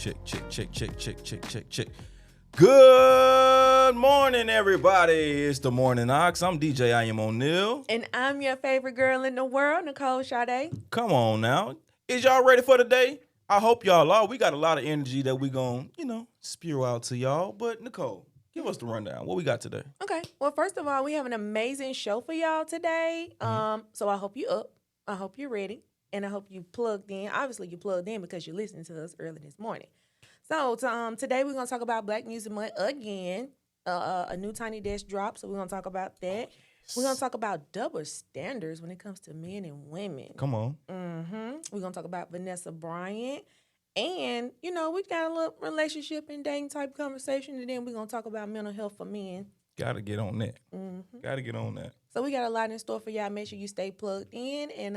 Check. Good morning, everybody. It's the Morning Ox. I'm DJ I Am O'Neal. And I'm your favorite girl in the world, Nicole Sade. Come on now. Is y'all ready for the day? I hope y'all are. We got a lot of energy that we gonna, spew out to y'all. But Nicole, give us the rundown. What we got today? Okay. Well, first of all, we have an amazing show for y'all today. So I hope you up. I hope you're ready. And I hope you plugged in. Obviously, you plugged in because you're listening to us early this morning. So today we're going to talk about Black Music Month again. A new Tiny Desk drop, so we're going to talk about that. We're going to talk about double standards when it comes to men and women. Come on. We're going to talk about Vanessa Bryant. And, we got a little relationship and dating type conversation. And then we're going to talk about mental health for men. Got to get on that. Got to get on that. So we got a lot in store for y'all. Make sure you stay plugged in. And,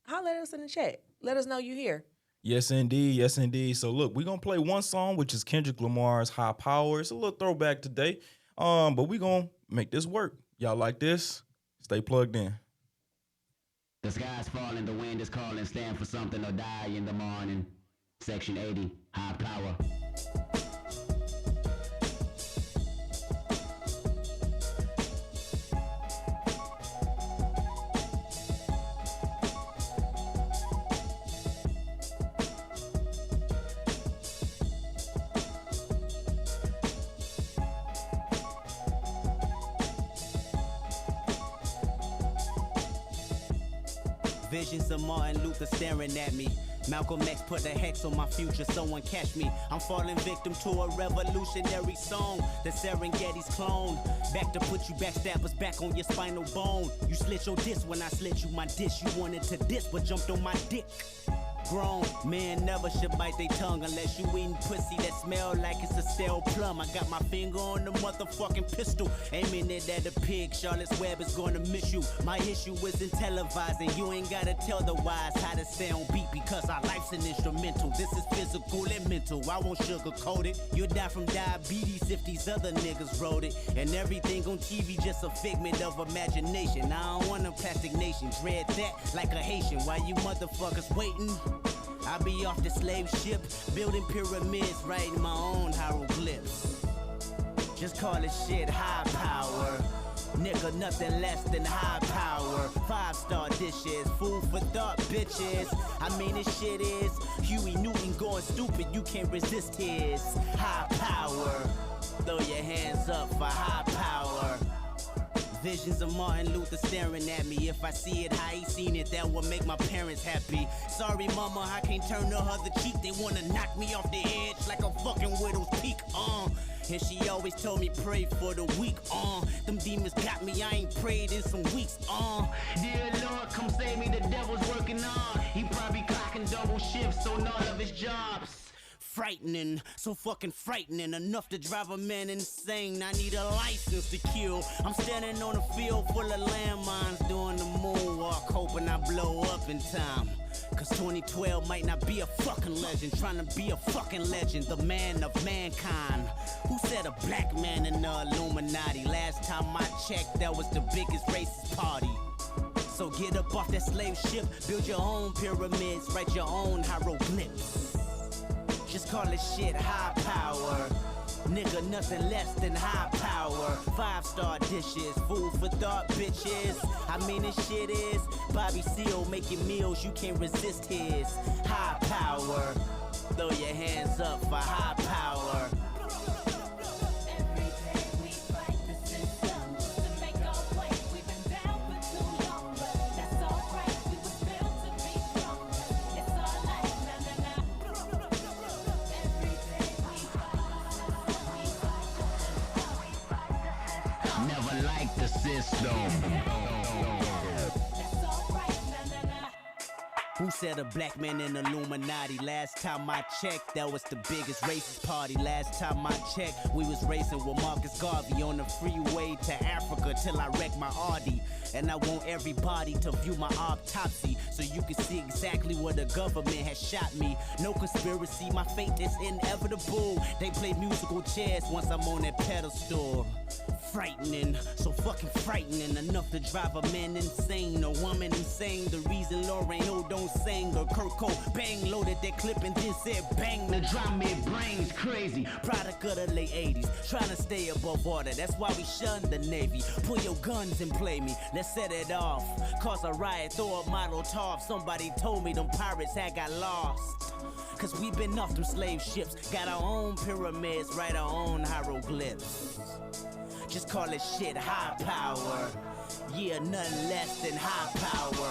holler at us in the chat. Let us know you're here. Yes, indeed. So, look, we're going to play one song, which is Kendrick Lamar's High Power. It's a little throwback today, but we're going to make this work. Y'all like this? Stay plugged in. The sky's falling, the wind is calling, stand for something or die in the morning. Section 80, High Power. Visions of Martin Luther staring at me. Malcolm X put a hex on my future, someone catch me. I'm falling victim to a revolutionary song. The Serengeti's clone. Back to put you backstabbers back on your spinal bone. You slit your disc when I slit you my dish. You wanted to diss but jumped on my dick. Grown men never should bite their tongue unless you eating pussy that smell like it's a stale plum. I got my finger on the motherfucking pistol, aiming it at a pig. Charlotte's Web is gonna miss you. My issue isn't televising. You ain't gotta tell the wise how to stay on beat because our life's an instrumental. This is physical and mental. I won't sugarcoat it. You'll die from diabetes if these other niggas wrote it. And everything on TV just a figment of imagination. I don't want a plastic nation. Dread that like a Haitian. Why you motherfuckers waiting? I be off the slave ship, building pyramids, writing my own hieroglyphs. Just call this shit high power. Nigga, nothing less than high power. 5-star dishes, food for thought, bitches. I mean, this shit is Huey Newton going stupid. You can't resist his high power. Throw your hands up for high power. Visions of Martin Luther staring at me. If I see it how he seen it, that would make my parents happy. Sorry, mama, I can't turn the other cheek. They wanna knock me off the edge like a fucking widow's peak. And she always told me pray for the weak. Them demons got me, I ain't prayed in some weeks. Dear Lord, come save me, the devil's working on. He probably clocking double shifts on all of his jobs. Frightening, so fucking frightening, enough to drive a man insane. I need a license to kill. I'm standing on a field full of landmines doing the moonwalk, hoping I blow up in time. Cause 2012 might not be a fucking legend, trying to be a fucking legend, the man of mankind. Who said a black man in the Illuminati? Last time I checked, that was the biggest racist party. So get up off that slave ship, build your own pyramids, write your own hieroglyphs. Just call this shit high power. Nigga, nothing less than high power. 5-star dishes, food for thought, bitches. I mean, this shit is Bobby Seale making meals, you can't resist his high power. Throw your hands up for high power. Who said a black man in Illuminati? Last time I checked, that was the biggest racist party. Last time I checked, we was racing with Marcus Garvey on the freeway to Africa, till I wreck my Audi. And I want everybody to view my autopsy so you can see exactly where the government has shot me. No conspiracy, my fate is inevitable. They play musical chairs once I'm on that pedestal. Frightening, so fucking frightening. Enough to drive a man insane, a woman insane. The reason Lauren Hill don't sing, or Kurt Cobain loaded that clip and then said bang. The drum it brains crazy. Product of the late 80s, trying to stay above water. That's why we shun the Navy. Pull your guns and play me. Let's set it off. Cause a riot, throw a model top. Somebody told me them pirates had got lost. Cause we been off them slave ships. Got our own pyramids, write our own hieroglyphs. Just call it shit high power. Yeah, nothing less than high power.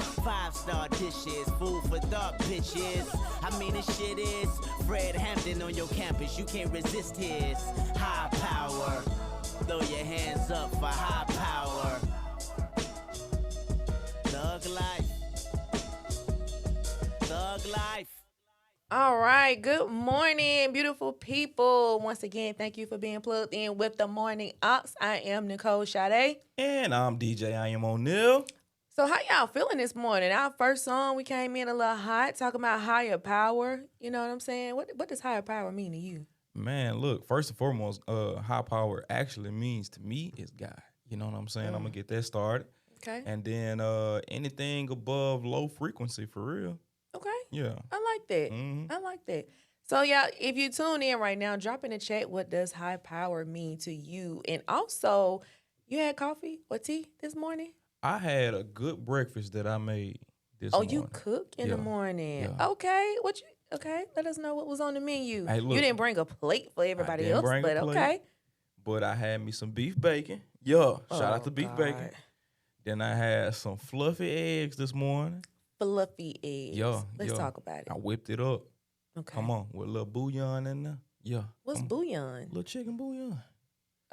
5-star dishes, food for thought, bitches. I mean, this shit is Fred Hampton on your campus. You can't resist his high power. Throw your hands up for high power. Thug life. Thug life. All right. Good morning, beautiful people. Once again, thank you for being plugged in with the Morning Ops. I am Nicole Sade. And I'm DJ I Am O'Neal. So how y'all feeling this morning? Our first song, we came in a little hot, talking about higher power. You know what I'm saying? What does higher power mean to you? Man, look, first and foremost, high power actually means to me is God. You know what I'm saying? I'm going to get that started. Okay. And then anything above low frequency, for real. Okay. Yeah. I like that. Mhm. I like that. So, y'all, if you tune in right now, drop in the chat, what does high power mean to you? And also, you had coffee or tea this morning? I had a good breakfast that I made this morning. Oh, you cook in the Yeah. morning. Yeah. Okay. Okay, let us know what was on the menu. Hey, look, you didn't bring a plate for everybody didn't else, bring a but plate. okay. But I had me some beef bacon. Yeah, shout out to beef God. bacon. Then I had some fluffy eggs this morning. Fluffy eggs. Yeah, Let's yeah. talk about it. I whipped it up. Okay. Come on, with a little bouillon in there. Yeah. What's come on. bouillon? Little chicken bouillon.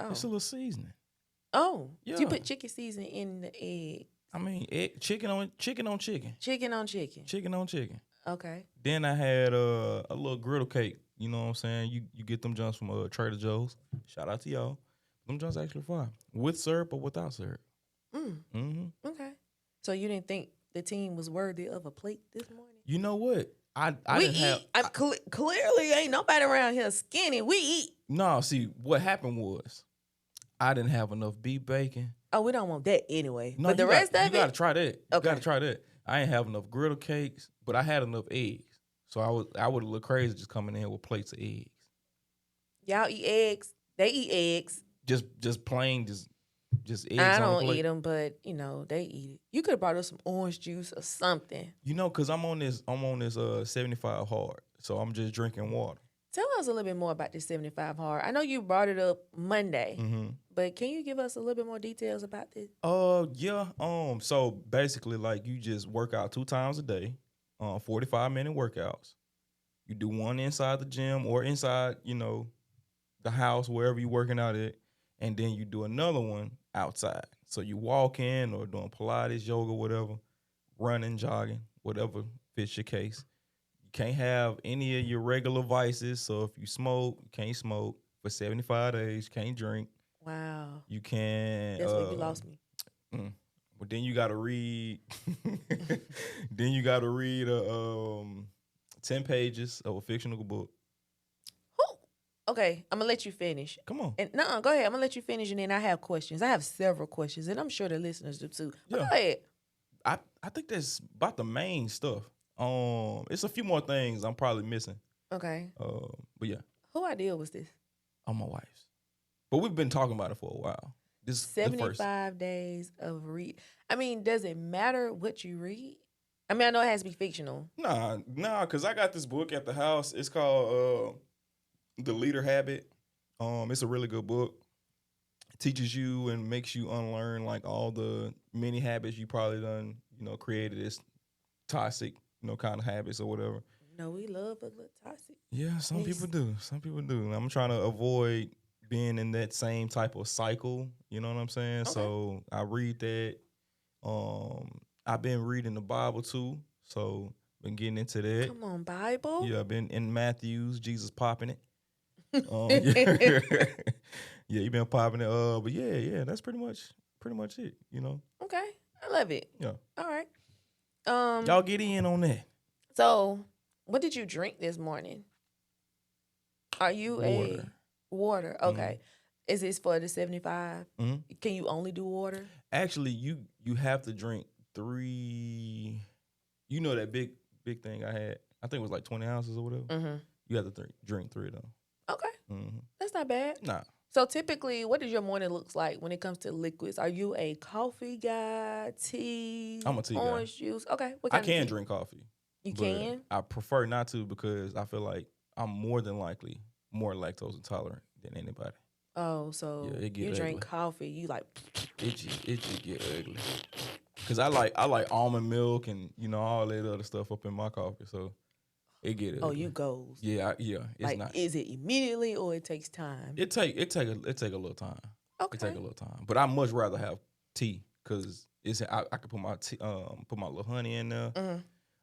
Oh. It's a little seasoning. Oh. So you Yeah. put chicken seasoning in the egg. I mean, chicken on chicken. Chicken on chicken. Chicken on chicken. Okay. Then I had a little griddle cake. You know what I'm saying? You get them joints from Trader Joe's. Shout out to y'all. Them joints actually fire. With syrup or without syrup. Mm-hmm. Okay. So you didn't think the team was worthy of a plate this morning? You know what? I We didn't eat. have. Clearly, ain't nobody around here skinny. We eat. No, see, what happened was I didn't have enough beef bacon. Oh, we don't want that anyway. No, but the you rest got, of you got to it, try that. You Okay. got to try that. I ain't have enough griddle cakes, but I had enough eggs. So I would look crazy just coming in with plates of eggs. y'all eat eggs. They eat eggs. Just plain, just eggs I on the don't plate. eat them, but they eat it. You could have brought us some orange juice or something. You know, cause I'm on this 75 hard, so I'm just drinking water. Tell us a little bit more about this 75 hard. I know you brought it up Monday, Mm-hmm. but can you give us a little bit more details about this? Yeah. So basically, like you just work out 2 times a day, 45-minute workouts. You do one inside the gym or inside, the house, wherever you're working out at, and then you do another one outside. So you walk in or doing Pilates, yoga, whatever, running, jogging, whatever fits your case. You can't have any of your regular vices. So if you smoke, you can't smoke for 75 days. You can't drink. Wow. You can. That's where you lost me. But then you got to read. Then you got to read 10 pages of a fictional book. Okay, I'm going to let you finish. Come on. And no, go ahead. I'm going to let you finish, and then I have questions. I have several questions, and I'm sure the listeners do too. But Yeah. Go ahead. I think that's about the main stuff. It's a few more things I'm probably missing. Okay. But yeah, Who idea was this? on my wife's. But we've been talking about it for a while. This is the first. 75 days of read. I mean, does it matter what you read? I mean, I know it has to be fictional. Nah, because I got this book at the house. It's called The Leader Habit. It's a really good book. It teaches you and makes you unlearn like all the many habits you probably done, created as toxic, kind of habits or whatever. No, we love a little toxic. Yeah, some Yes. people do. Some people do. I'm trying to avoid being in that same type of cycle. You know what I'm saying? Okay. So I read that. I've been reading the Bible too. So been getting into that. Come on, Bible. Yeah, I've been in Matthew's, Jesus popping it. Yeah, you been popping it. But yeah, that's pretty much pretty much it. You know. Okay, I love it. Yeah. All right. Y'all get in on that. So, what did you drink this morning? Are you Water. Water? Okay. Is this for the 75? Mm-hmm. Can you only do water? Actually, you have to drink 3. You know that big thing I had. I think it was like 20 ounces or whatever. Mm-hmm. You have to drink 3 of them. Okay. Mm-hmm. That's not bad. Nah. So typically, what does your morning looks like when it comes to liquids? Are you a coffee guy, tea? I'm a tea guy. Orange juice. Okay. What I kind of can tea? drink coffee. You but can? I prefer not to because I feel like I'm more than likely more lactose intolerant than anybody. Oh, so Yeah, it get you drink ugly. coffee, you like It just get ugly. Cause I like almond milk and all that other stuff up in my coffee, so it get ugly. oh, you goes. Yeah. It's like not. is it immediately or it takes time? It take a little time. Okay. It take a little time, but I much rather have tea because I can put my tea, put my little honey in there,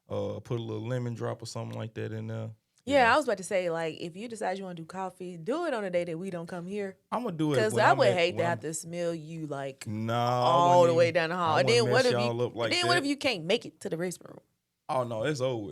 put a little lemon drop or something like that in there. Yeah, I was about to say, like, if you decide you want to do coffee, do it on a day that we don't come here. I'm gonna do it Because when I I'm would at- hate to when have I'm- to smell you like No, all the way down the hall. I And then wouldn't what mess if y'all up like what that. if you can't make it to the restroom Oh no, it's over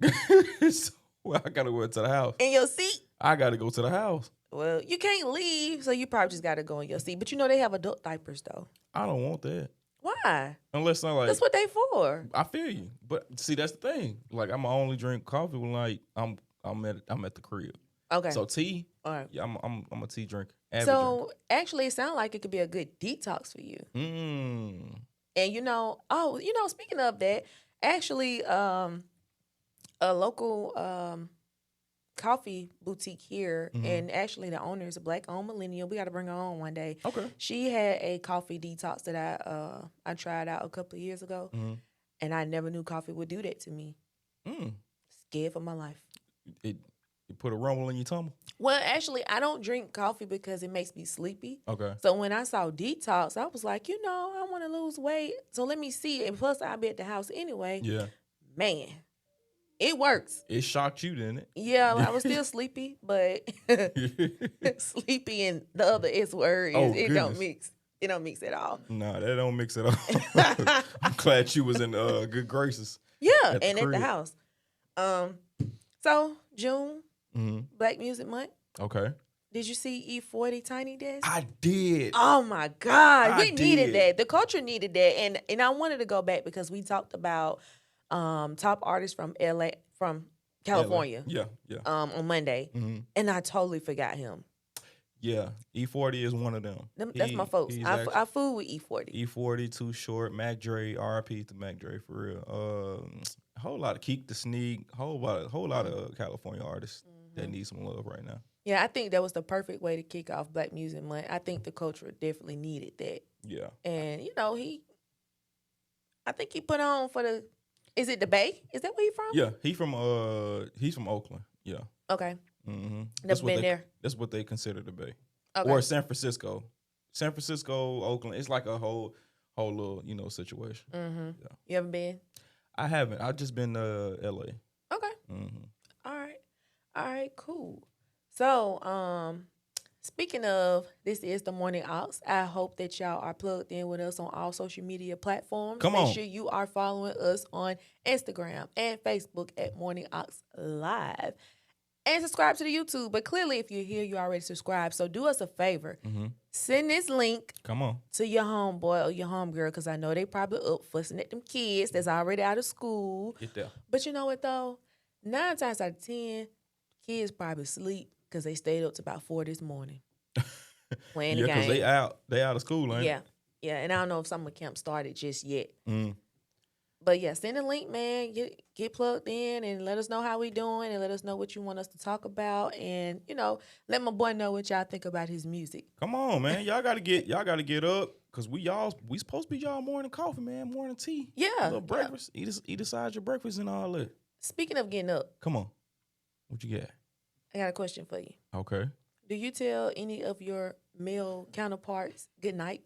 with. So, I gotta go to the house. in your seat? I gotta go to the house. Well, you can't leave, so you probably just got to go in your seat. But you know they have adult diapers though. I don't want that Why? unless I'm like. That's what they for. I feel you, but see that's the thing. Like I'm only drink coffee when like I'm at the crib. Okay. So tea, all right. yeah, I'm a tea drinker. Avid So actually, it sounds like it could be a good detox for you. drinker. And speaking of that, actually, a local coffee boutique here, and actually the owner is a black-owned millennial. We got to bring her on one day. Okay. She had a coffee detox that I tried out a couple of years ago, and I never knew coffee would do that to me. Scared for my life. It put a rumble in your tummy. Well, actually, I don't drink coffee because it makes me sleepy. Okay. So when I saw detox, I was like, I want to lose weight. So let me see. And plus, I'll be at the house anyway. Yeah. Man, it works. It shocked you, didn't it? Yeah, I was still sleepy, but sleepy and the other S word Oh, it don't goodness. mix. It don't mix at all. Nah, that don't mix at all. I'm glad you was in good graces. Yeah, At the and at the crib. house. So June, Mm-hmm. Black Music Month. Okay. Did you see E40 Tiny Desk? I did. Oh my God, I we needed did. that. The culture needed that, and I wanted to go back because we talked about top artists from LA, from California, Yeah. on Monday, and I totally forgot him. Yeah. E40 is one of them. That's my folks. he's I fool with E40. E40, Too Short, Mac Dre, RP to Mac Dre for real. A whole lot of Keek the Sneak, whole lot of California artists that need some love right now. Yeah, I think that was the perfect way to kick off Black Music Month. I think the culture definitely needed that, Yeah. and I think he put on for the. Is it the Bay? Is that where he from? Yeah, he's from Oakland. Yeah. Okay. Mm-hmm. Never been there. That's what they consider the Bay. Okay. Or San Francisco. San Francisco, Oakland. It's like a whole little situation. Mm-hmm. Yeah. You haven't been? I haven't. I've just been to LA. Okay. Mm-hmm. All right, cool. So, speaking of, this is the Morning Ox. I hope that y'all are plugged in with us on all social media platforms. Come Make on. sure you are following us on Instagram and Facebook at Morning Ox Live. And subscribe to the YouTube. But clearly, if you're here, you already subscribed. So do us a favor. Send this link Come on. to your homeboy or your homegirl, because I know they probably up fussing at them kids that's already out of school. Get there. But you know what, though? 9 times out of 10, kids probably sleep because they stayed up to about 4 this morning playing Yeah, the game. because they out of school, ain't Yeah. Yeah, and I don't know if summer camp started just yet. Mm. But yeah, send a link, man. Get plugged in and let us know how we doing and let us know what you want us to talk about. And, let my boy know what y'all think about his music. Come on, man. Y'all gotta get up because we supposed to be y'all morning coffee, man, morning tea. Yeah. A little breakfast. Eat aside your breakfast and all that. Speaking of getting up, Come on. What you got? I got a question for you. Okay. Do you tell any of your male counterparts good night?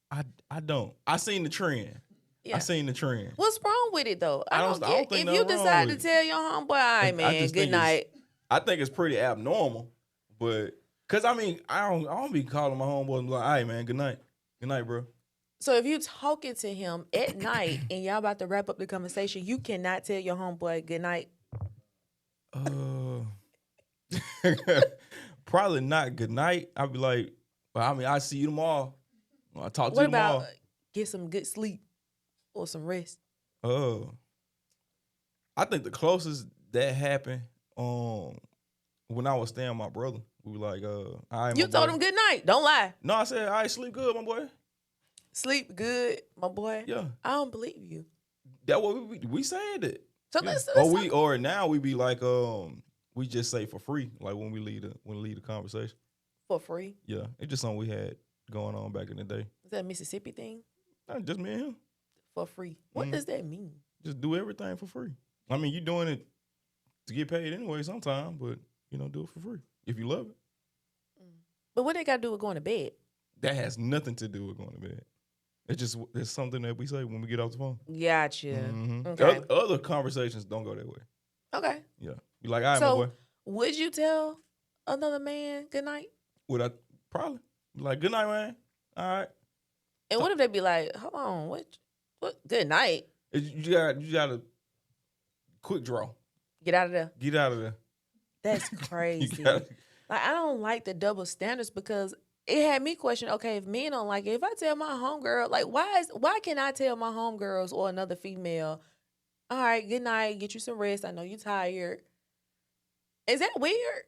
I don't. I seen the trend. Yeah. I seen the trend. What's wrong with it though? I don't think if nothing you wrong decide to with it. tell your homeboy, all right, I man, just good think it's- night. I think it's pretty abnormal, but cause I mean I don't be calling my homeboy and be like, all right, man, good night, bro. So if you talking to him at night and y'all about to wrap up the conversation, you cannot tell your homeboy good night. Probably not good night. I'd be like, well, I mean, I see you tomorrow. I'll talk to What you about tomorrow. get some good sleep or some rest? I think the closest that happened, when I was staying with my brother, we were like, all right, You my told boy. him good night. Don't lie. No, I said, all right, sleep good, my boy. Sleep good, my boy. Yeah. I don't believe you. That what we said it. So Yeah. let's Or now we be like, we just say for free, like when we leave the conversation. for free. Yeah. It's just something we had going on back in the day. Is that a Mississippi thing? Not just me and him. For free. What does that mean? Just do everything for free. I mean, you doing it to get paid anyway sometime, but do it for free if you love it. But what they got to do with going to bed? That has nothing to do with going to bed. It's something that we say when we get off the phone. Gotcha. Mm-hmm. Okay. Other conversations don't go that way. Okay. Yeah. Be like, all right, So my boy. would you tell another man good night? Would I probably be like, good night, man. All right. And what if they be like, hold on, what good night? You got a quick draw. Get out of there. Get out of there. That's crazy. gotta- Like, I don't like the double standards because it had me question, okay, if men don't like it, if I tell my homegirl, like, why can I tell my homegirls or another female, all right, good night, get you some rest, I know you tired. Is that weird?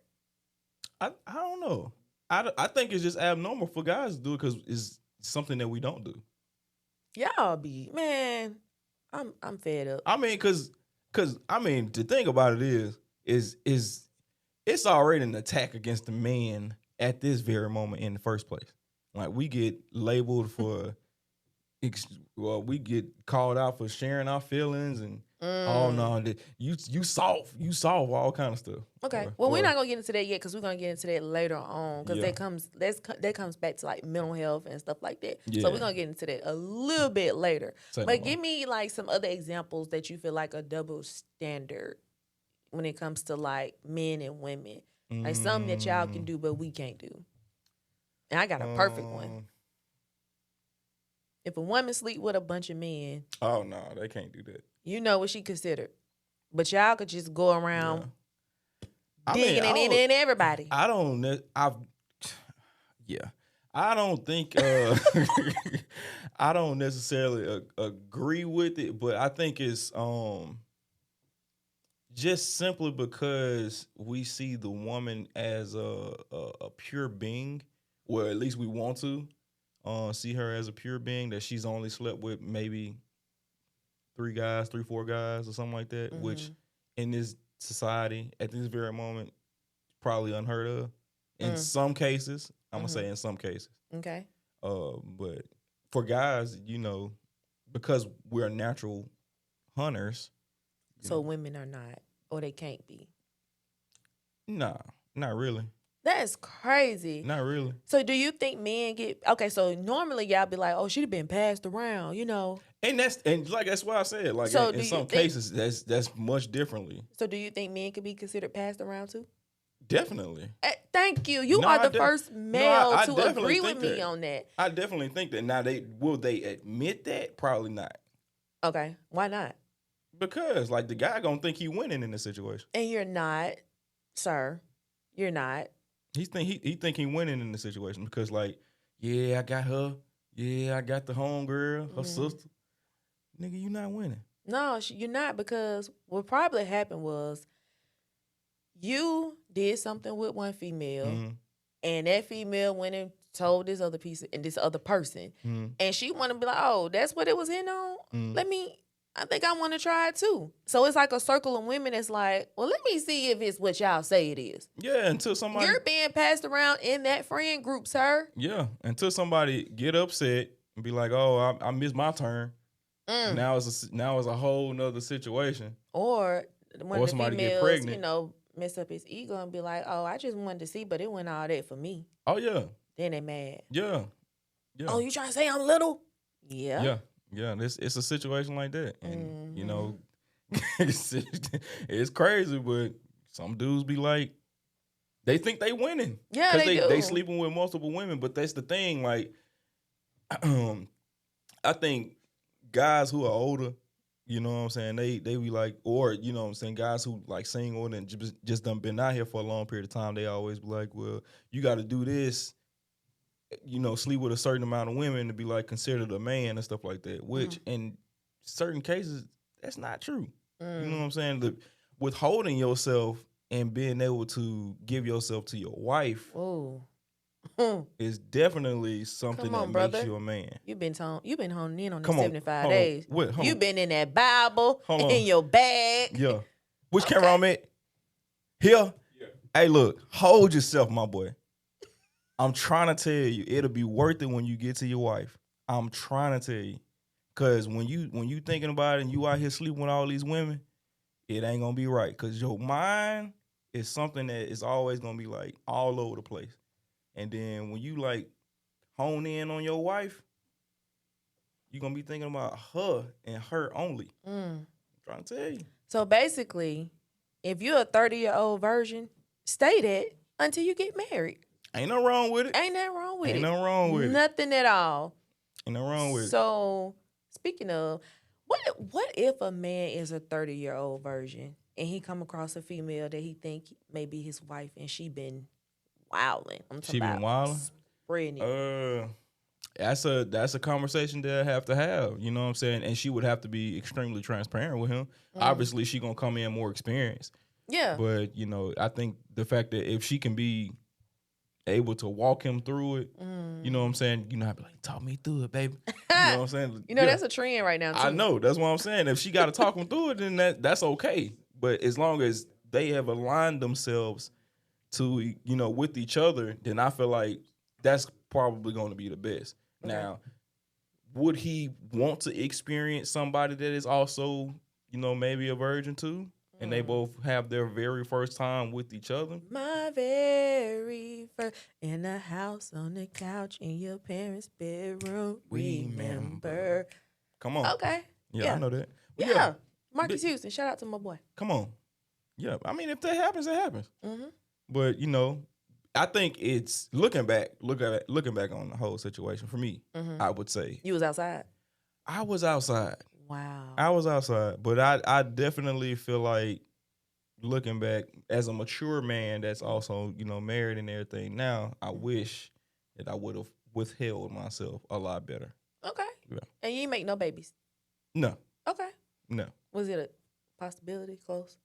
I don't know. I think it's just abnormal for guys to do it because it's something that we don't do. Y'all be, man, I'm fed up. I mean, cause the thing about it is it's already an attack against the man at this very moment in the first place. Like we get labeled for, we get called out for sharing our feelings and oh no, you soft, all kind of stuff. Okay. Well, we're not gonna get into that yet because we're gonna get into that later on because Yeah. that comes back to like mental health and stuff like that. Yeah. So we're gonna get into that a little bit later. Say no But more. give me like some other examples that you feel like a double standard when it comes to like men and women, like something that y'all can do but we can't do. And I got a perfect one. If a woman sleep with a bunch of men, Oh no, they can't do that. you know what she considered. But y'all could just go around I mean, digging it in everybody. I don't think I don't necessarily agree with it, but I think it's just simply because we see the woman as a pure being, or at least we want to see her as a pure being, that she's only slept with maybe 4 guys or something like that, which in this society at this very moment probably unheard of. In some cases, I'm gonna say in some cases. Okay. But for guys, because we're natural hunters. So women are not, or they can't be. Nah, not really. That's crazy. Not really. So do you think men get okay? So normally y'all be like, "Oh, she'd have been passed around," And that's why I said, like, So in some cases that's much differently. So do you think men can be considered passed around too? Definitely. Thank you. You No, are I the first male I to definitely agree with think me that. on that. I definitely think that. Now will they admit that? Probably not. Okay, why not? Because like the guy gonna think he winning in this situation. And you're not, sir. You're not. He think he winning in the situation because like, yeah, I got her. Yeah, I got the homegirl, her sister. Nigga, you not winning. No, you're not, because what probably happened was you did something with one female, and that female went and told this other person, and she want to be like, oh, that's what it was in on. I think I want to try it too. So it's like a circle of women that's like, well, let me see if it's what y'all say it is. Yeah, until somebody You're being passed around in that friend group, sir. Yeah, until somebody get upset and be like, oh, I missed my turn. Now it's a whole nother situation. Or one Or of the somebody get females, pregnant. mess up his ego and be like, oh, I just wanted to see, but it went all that for me. Oh yeah. Then they mad. Yeah. Oh, you trying to say I'm little? Yeah. Yeah. It's a situation like that, and it's crazy, but some dudes be like, they think they winning. Yeah, they do. They sleeping with multiple women, but that's the thing. Like, I think guys who are older, you know what I'm saying, they be like, or you know what I'm saying, guys who like single and just done been out here for a long period of time, they always be like, well, you got to do this, you know, sleep with a certain amount of women to be like considered a man and stuff like that. Which in certain cases, that's not true. You know what I'm saying? Withholding yourself and being able to give yourself to your wife Oh. is definitely something Come on, that brother. makes you a man. You've been honing in on the Come on, 75 hold on. days. Wait, hold You've on. been in that Bible Hold on. in your bag. Yeah. Which Okay. camera I'm at? Here? Yeah. Hey, look, hold yourself, my boy. I'm trying to tell you, it'll be worth it when you get to your wife. I'm trying to tell you. Cause when you thinking about it and you out here sleeping with all these women, it ain't gonna be right. Cause your mind is something that is always gonna be like all over the place. And then when you like hone in on your wife, you're gonna be thinking about her and her only. I'm trying to tell you. So basically, if you're a 30-year-old virgin, stay that until you get married. Ain't nothing wrong with it. Ain't nothing wrong with it. Ain't nothing wrong with it. Nothing at all. Ain't nothing wrong with it. So speaking of, what if a man is a 30-year-old virgin and he come across a female that he think may be his wife and she been wilding? I'm talking She been about wilding? spreading it. That's a conversation that I have to have. You know what I'm saying? And she would have to be extremely transparent with him. Obviously, she gonna come in more experienced. Yeah. But you know, I think the fact that if she can be able to walk him through it, you know what I'm saying? You know, I'd be like, talk me through it, baby. You know what I'm saying? You know, Yeah. that's a trend right now, too. I know. That's what I'm saying. If she got to talk him through it, then that's okay. But as long as they have aligned themselves to, you know, with each other, then I feel like that's probably going to be the best. Okay. Now, would he want to experience somebody that is also, you know, maybe a virgin too? And they both have their very first time with each other? My very first in the house on the couch in your parents' bedroom. Remember. Come on. Okay. Yeah, I know that. But Yeah. Marcus Houston. Shout out to my boy. Come on. Yeah. I mean, if that happens, it happens. But, you know, I think it's looking back on the whole situation for me, I would say. You was outside? I was outside. Wow. I was outside. But I definitely feel like looking back as a mature man that's also, you know, married and everything now, I wish that I would have withheld myself a lot better. Okay. Yeah. And you ain't make no babies? No. Okay. No. Was it a possibility close?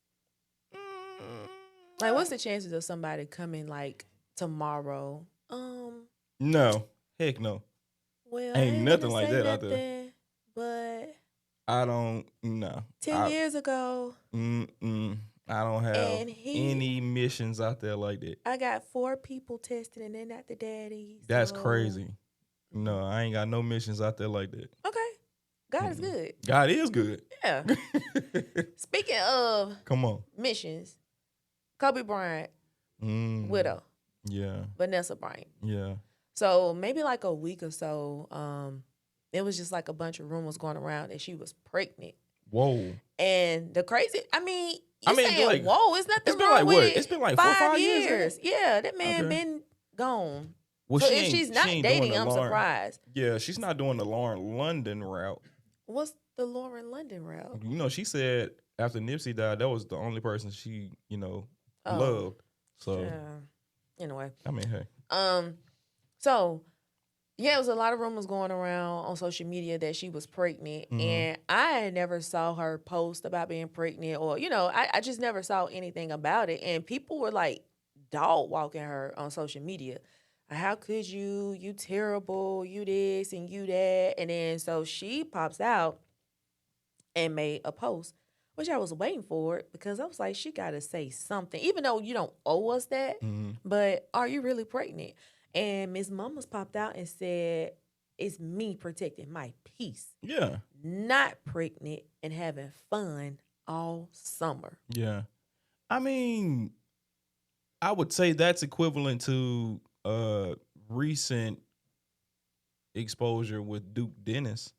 Like, what's the chances of somebody coming, like, tomorrow? No. Heck no. Well, Ain't I nothing gonna like say that out there. nothing, but I don't, no. 10 years ago, I don't have And any missions out there like that. I got 4 people tested and they're not the daddy. That's so- crazy. No, I ain't got no missions out there like that. Okay. God is good. God is good. Yeah. Speaking of Come on. missions, Kobe Bryant, widow, Yeah. Vanessa Bryant. Yeah. So maybe like a week or so, it was just like a bunch of rumors going around that she was pregnant. Whoa. And the crazy, saying, like, whoa, it's nothing it's been wrong like with what? it. It's been like 4 or 5 years. Yeah, that man Okay. been gone. Well, So she if ain't- she's she not ain't dating, doing the I'm Lauren- surprised. Yeah, she's not doing the Lauren London route. What's the Lauren London route? You know, she said after Nipsey died, that was the only person she, you know, Oh. loved. So, Yeah. Anyway. I mean, hey. So yeah, it was a lot of rumors going around on social media that she was pregnant, and I never saw her post about being pregnant, or I just never saw anything about it, and people were like dog walking her on social media. How could you? You terrible. You this and you that, and then so she pops out and made a post, which I was waiting for it because I was like, she got to say something, even though you don't owe us that. But are you really pregnant? And Miss Mamas popped out and said, it's me protecting my peace. Yeah. Not pregnant and having fun all summer. Yeah. I mean, I would say that's equivalent to recent exposure with Duke Dennis.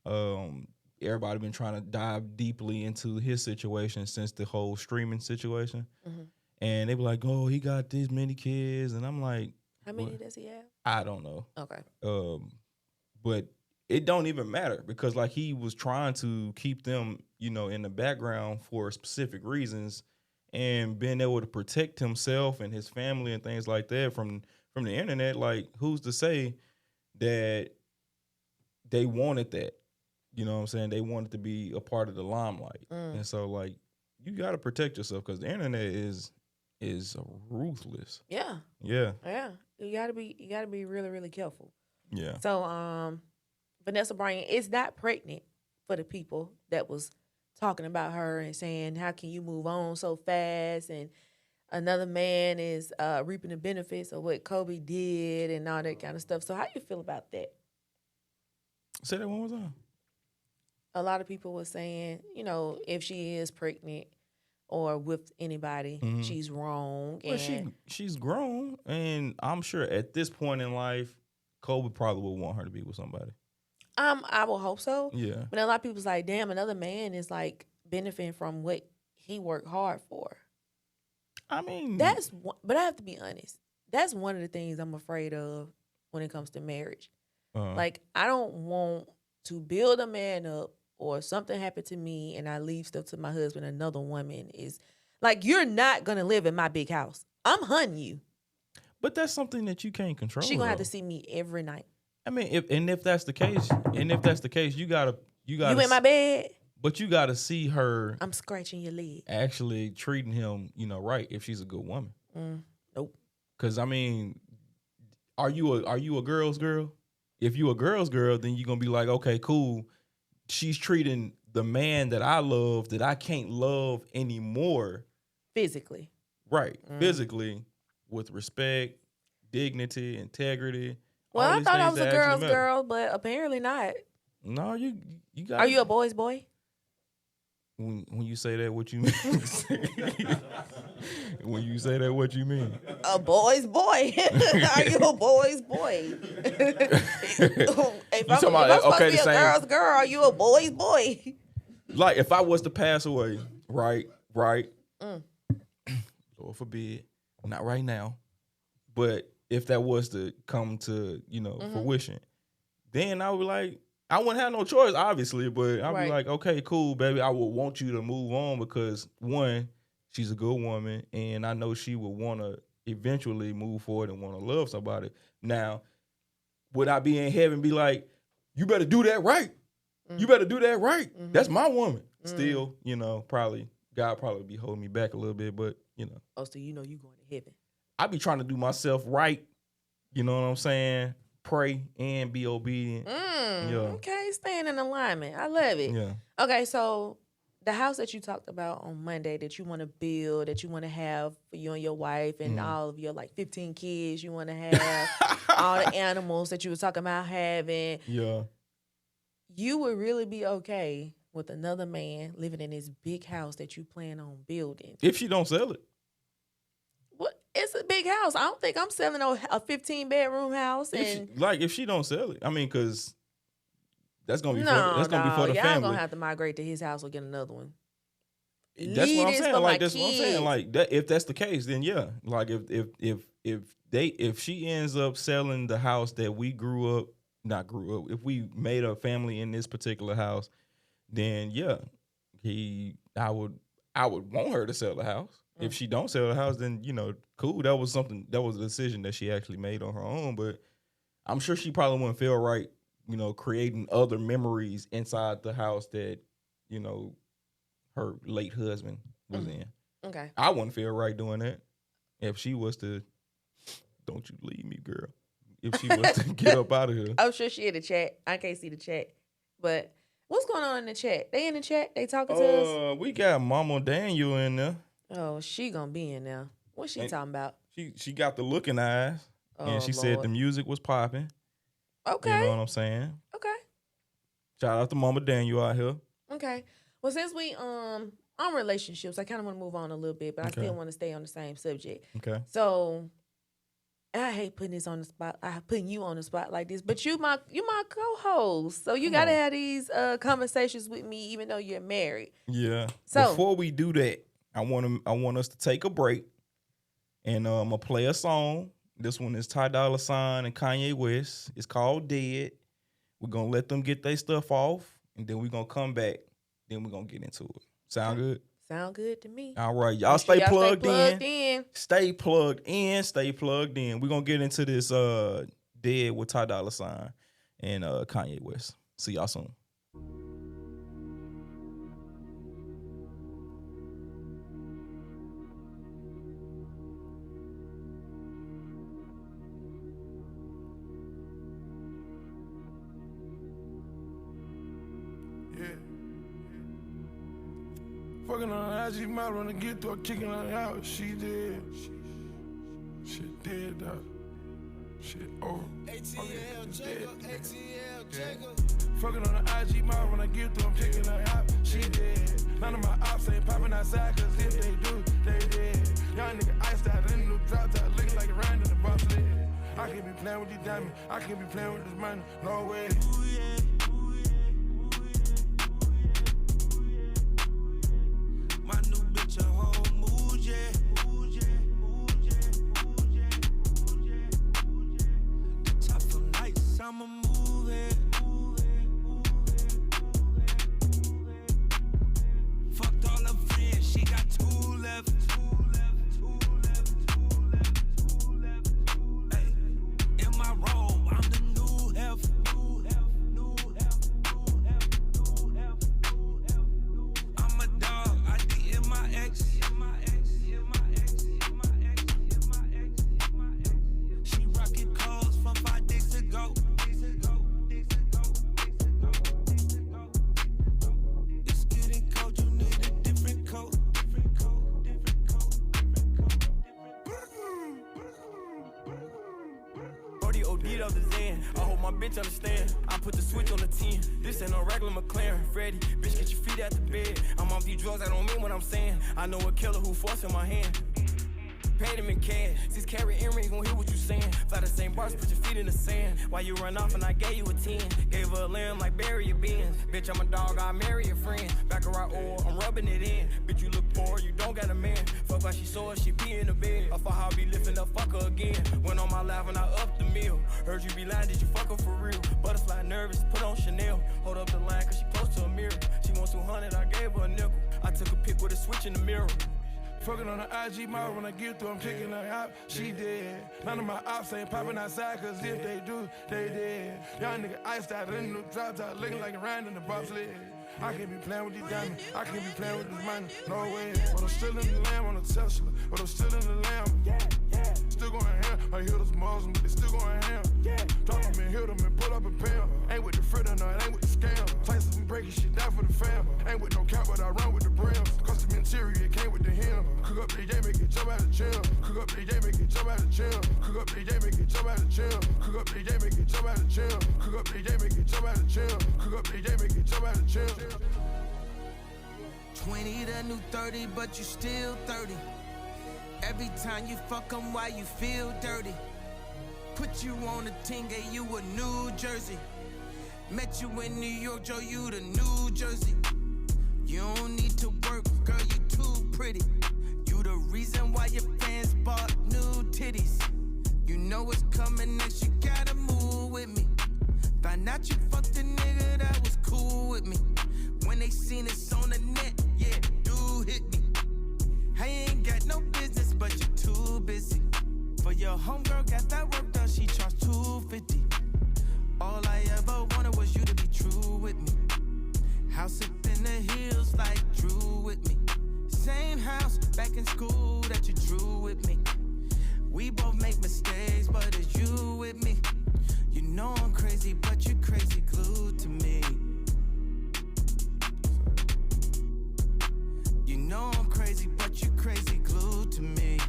Everybody been trying to dive deeply into his situation since the whole streaming situation. And they were like, oh, he got this many kids. And I'm like, How many does he have? I don't know. Okay. But it don't even matter because like he was trying to keep them, you know, in the background for specific reasons and being able to protect himself and his family and things like that from the internet. Like, who's to say that they wanted that? You know what I'm saying? They wanted to be a part of the limelight. And so like you got to protect yourself because the internet is ruthless. Yeah. Yeah. Yeah. You gotta be really, really careful. Yeah. So Vanessa Bryant is not pregnant for the people that was talking about her and saying, how can you move on so fast? And another man is reaping the benefits of what Kobe did and all that kind of stuff. So how you feel about that? Say that one more time. A lot of people were saying, you know, if she is pregnant or with anybody, she's wrong. Well, And she's grown, and I'm sure at this point in life, Kobe probably would want her to be with somebody. I will hope so. Yeah. But a lot of people's like, damn, another man is like benefiting from what he worked hard for. I mean, but I have to be honest. That's one of the things I'm afraid of when it comes to marriage. Like, I don't want to build a man up or something happened to me and I leave stuff to my husband. Another woman is like, you're not going to live in my big house. I'm hunting you. But that's something that you can't control. She gonna have to see me every night. I mean, if that's the case, you gotta You in my bed? But you gotta see her. I'm scratching your leg. Actually treating him, you know, right. If she's a good woman. Nope. Because I mean, are you a girl's girl? If you a girl's girl, then you're gonna be like, okay, cool. She's treating the man that I love that I can't love anymore. Physically. Right. Physically, with respect, dignity, integrity. Well, I thought I was a girl's girl, but apparently not. No, you got. Are you a boy's boy? When you say that, what you mean? When you say that, what you mean? A boy's boy. Are you a boy's boy? If I'm supposed to be a girl's girl, are you a boy's boy? Like if I was to pass away, right? Lord forbid, not right now, but if that was to come to, you know, fruition, then I would like, I wouldn't have no choice, obviously, but I'd be like, okay, cool, baby. I would want you to move on because one, she's a good woman, and I know she would want to eventually move forward and want to love somebody. Now, would I be in heaven be like, you better do that right? You better do that right. That's my woman. Still, you know, God probably be holding me back a little bit, but you know. Oh, so you know you going to heaven. I be trying to do myself right. You know what I'm saying? Pray and be obedient. Okay, staying in alignment. I love it. Yeah. Okay, so the house that you talked about on Monday that you want to build, that you want to have for you and your wife and all of your like 15 kids, you want to have all the animals that you were talking about having. Yeah. You would really be okay with another man living in this big house that you plan on building. If she don't sell it. What? It's a big house. I don't think I'm selling a 15-bedroom house. If she don't sell it, I mean, because that's gonna be gonna be for the y'all family. Gonna have to migrate to his house or get another one. That's what I'm saying. Like that's what I'm saying. Like that. If that's the case, then yeah. Like if she ends up selling the house that we if we made a family in this particular house, then yeah, I would want her to sell the house. If she don't sell the house, then, you know, cool. That was a decision that she actually made on her own. But I'm sure she probably wouldn't feel right, you know, creating other memories inside the house that, you know, her late husband was in. Okay. I wouldn't feel right doing that. If she was to, don't you leave me, girl. If she was to get up out of here. I'm sure she in the chat. I can't see the chat. But what's going on in the chat? They in the chat? They talking to us? We got Mama Daniel in there. Oh, she gonna be in there. What's she talking about? She got the looking eyes, and she said the music was popping. Okay. You know what I'm saying? Okay. Shout out to Mama Daniel out here. Okay. Well, since we on relationships, I kind of want to move on a little bit, but I still want to stay on the same subject. Okay. So, I hate putting this on the spot. Putting you on the spot like this, but you my co-host, so you gotta have these conversations with me, even though you're married. Yeah. So before we do that, I want us to take a break, and I'm gonna play a song. This one is Ty Dolla $ign and Kanye West. It's called Dead. We're gonna let them get their stuff off, and then we're gonna come back. Then we're gonna get into it. Sound good? Sound good to me. All right, y'all Make sure stay y'all plugged in. Stay plugged in. Stay plugged in. We're gonna get into this Dead with Ty Dolla $ign and Kanye West. See y'all soon. Fucking on an IG model when I get through, kicking her out. She did. Shit dead, dog. Shit over. ATL, Jacob, ATL, Jacob. Fucking on an IG model when I get through, I'm kicking her out. She did. None of my ops ain't popping outside, cause if they do, they did. Young nigga iced out in the new drop top, looking like a round in the boss lid. I can't be playing with these diamonds, I can't be playing with this money, no way. Ooh, yeah. My new bitch a whole mood, yeah. The top of nights, I'ma move it. Fucked all her friends, she got two left. Hey, in my role, I'm the new F. I'm a dog, I DM my ex. She rockin' calls from 5 days ago. It's getting cold, you need a different coat. Brody OD'd off the Zen. I hope my bitch understand. I put the switch on the 10. This ain't no regular McLaren. Freddie, bitch, get your feet out the bed. I'm off these drugs, I don't mean what I'm saying. I know a killer who forcing my hand. Paid him in cash. 6 carat earrings, gon' hear what you saying. Fly the same bars, put your feet in the sand. Why you run off and I gave you a 10? Gave her a limb like bury your bins. Bitch, I'm a dog, I marry a friend. Back of right oil, I'm rubbing it in. Bitch, you look poor, you don't got a man. Fuck why she saw it, she pee in the bed. I fuck how I be lifting up, fuck her again. Went on my life and I upped the meal. Heard you be lying, did you fuck her for real? Butterfly nervous, put on Chanel. Hold up the line, cause she close to a mirror. She wants 200, I gave her a nickel. I took a pic with a switch in the mirror. Fucking on the IG model when I get through, I'm kicking her out. She dead. None of my ops ain't popping outside, cause if they do, they dead. Young nigga iced out in the new drop top, looking like a round in the box lid. I can't be playing with these diamonds, I can't be playing with this money, no way. But I'm still in the lamb on the Tesla, but I'm still in the lamb. Still going ham, I hear those Muslims, but they still going ham. Drop them and hit them and pull up a pound. Ain't with the fritter, no, it ain't with the scam. Tyson be breaking shit down for the fam. Ain't with no cap, but I run with the brims. Custom interior, it came with the hem. Cook up the day, make it jump out of jail. Cook up the day, make it jump out of jail. Cook up the day, make it jump out of jail. Cook up the day, make it jump out of jail. Cook up the day, make it jump out of jail. Cook up the day, make it jump out of jail. 20 the new 30, but you still 30. Every time you fuck 'em, why you feel dirty? Put you on a team, gave you a New Jersey. Met you in New York, Joe, you the New Jersey. You don't need to work, girl, you too pretty. You the reason why your fans bought new titties. You know what's coming next, you gotta move with me. Find out you fucked a nigga that was cool with me. When they seen us on the net, yeah, dude hit me. I ain't got no business, but you're too busy. For your homegirl got that work done, she charged $250. All I ever wanted was you to be true with me. House up in the hills like Drew with me. Same house back in school that you drew with me. We both make mistakes, but it's you with me. You know I'm crazy, but you're crazy glued to me. You know I'm crazy, but you're crazy glued to me.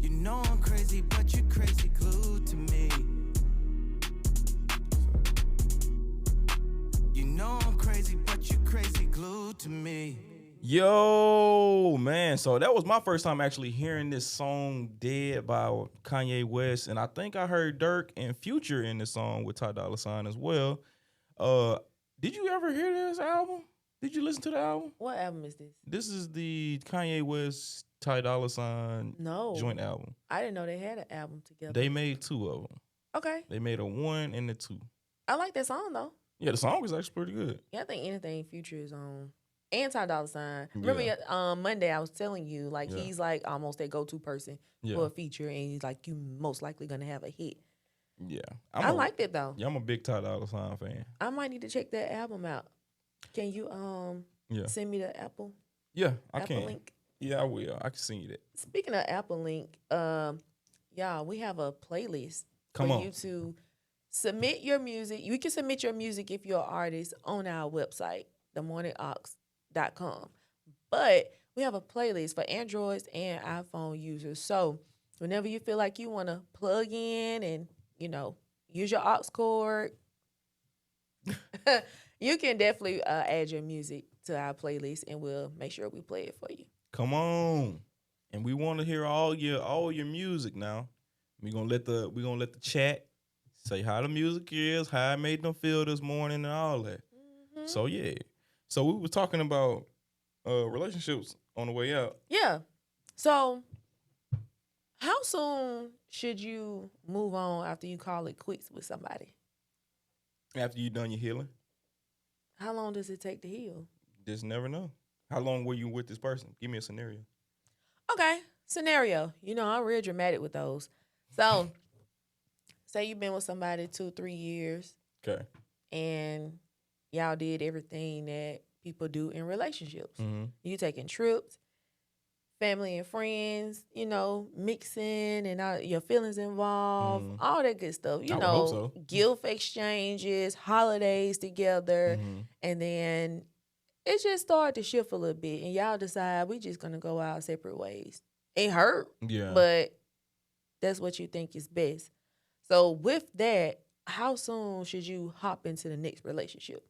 You know I'm crazy, but you're crazy glued to me. You know I'm crazy, but you're crazy glued to me. Yo, man. So that was my first time actually hearing this song Dead by Kanye West. And I think I heard Dirk and Future in this song with Ty Dolla $ign as well. Did you ever hear this album? Did you listen to the album? What album is this? This is the Kanye West Ty Dolla $ign No. joint album. I didn't know they had an album together. They made 2 of them. Okay. They made a 1 and a 2. I like that song though. Yeah, the song is actually pretty good. Yeah, I think anything Future is on. Anti-$. Remember Monday I was telling you, like, Yeah. he's like almost that go-to person Yeah. for a feature, and he's like, you most likely gonna have a hit. Yeah. I liked it though. Yeah, I'm a big Ty Dolla $ign fan. I might need to check that album out. Can you Yeah. send me the Apple Yeah, I can. link? Yeah, I will. I can send you that. Speaking of Apple link, y'all, we have a playlist Come for on. you to submit your music. You can submit your music if you're an artist on our website, themorningox.com. But we have a playlist for Androids and iPhone users. So whenever you feel like you want to plug in and, use your aux cord, you can definitely add your music to our playlist, and we'll make sure we play it for you. Come on. And we want to hear all your music now. We're gonna let the chat say how the music is, how it made them feel this morning, and all that. Mm-hmm. So yeah. So we were talking about relationships on the way out. Yeah. So how soon should you move on after you call it quits with somebody? After you done your healing, How long does it take to heal? just never know. How long were you with this person? Give me a scenario. Okay. Scenario. I'm real dramatic with those. So say you've been with somebody 2-3 years Okay. and y'all did everything that people do in relationships. Mm-hmm. You taking trips, family and friends, mixing and all your feelings involved, all that good stuff. I would hope so. Gift exchanges, holidays together, and then it just started to shift a little bit, and y'all decide we just gonna go our separate ways. It hurt, Yeah. but that's what you think is best. So with that, how soon should you hop into the next relationship?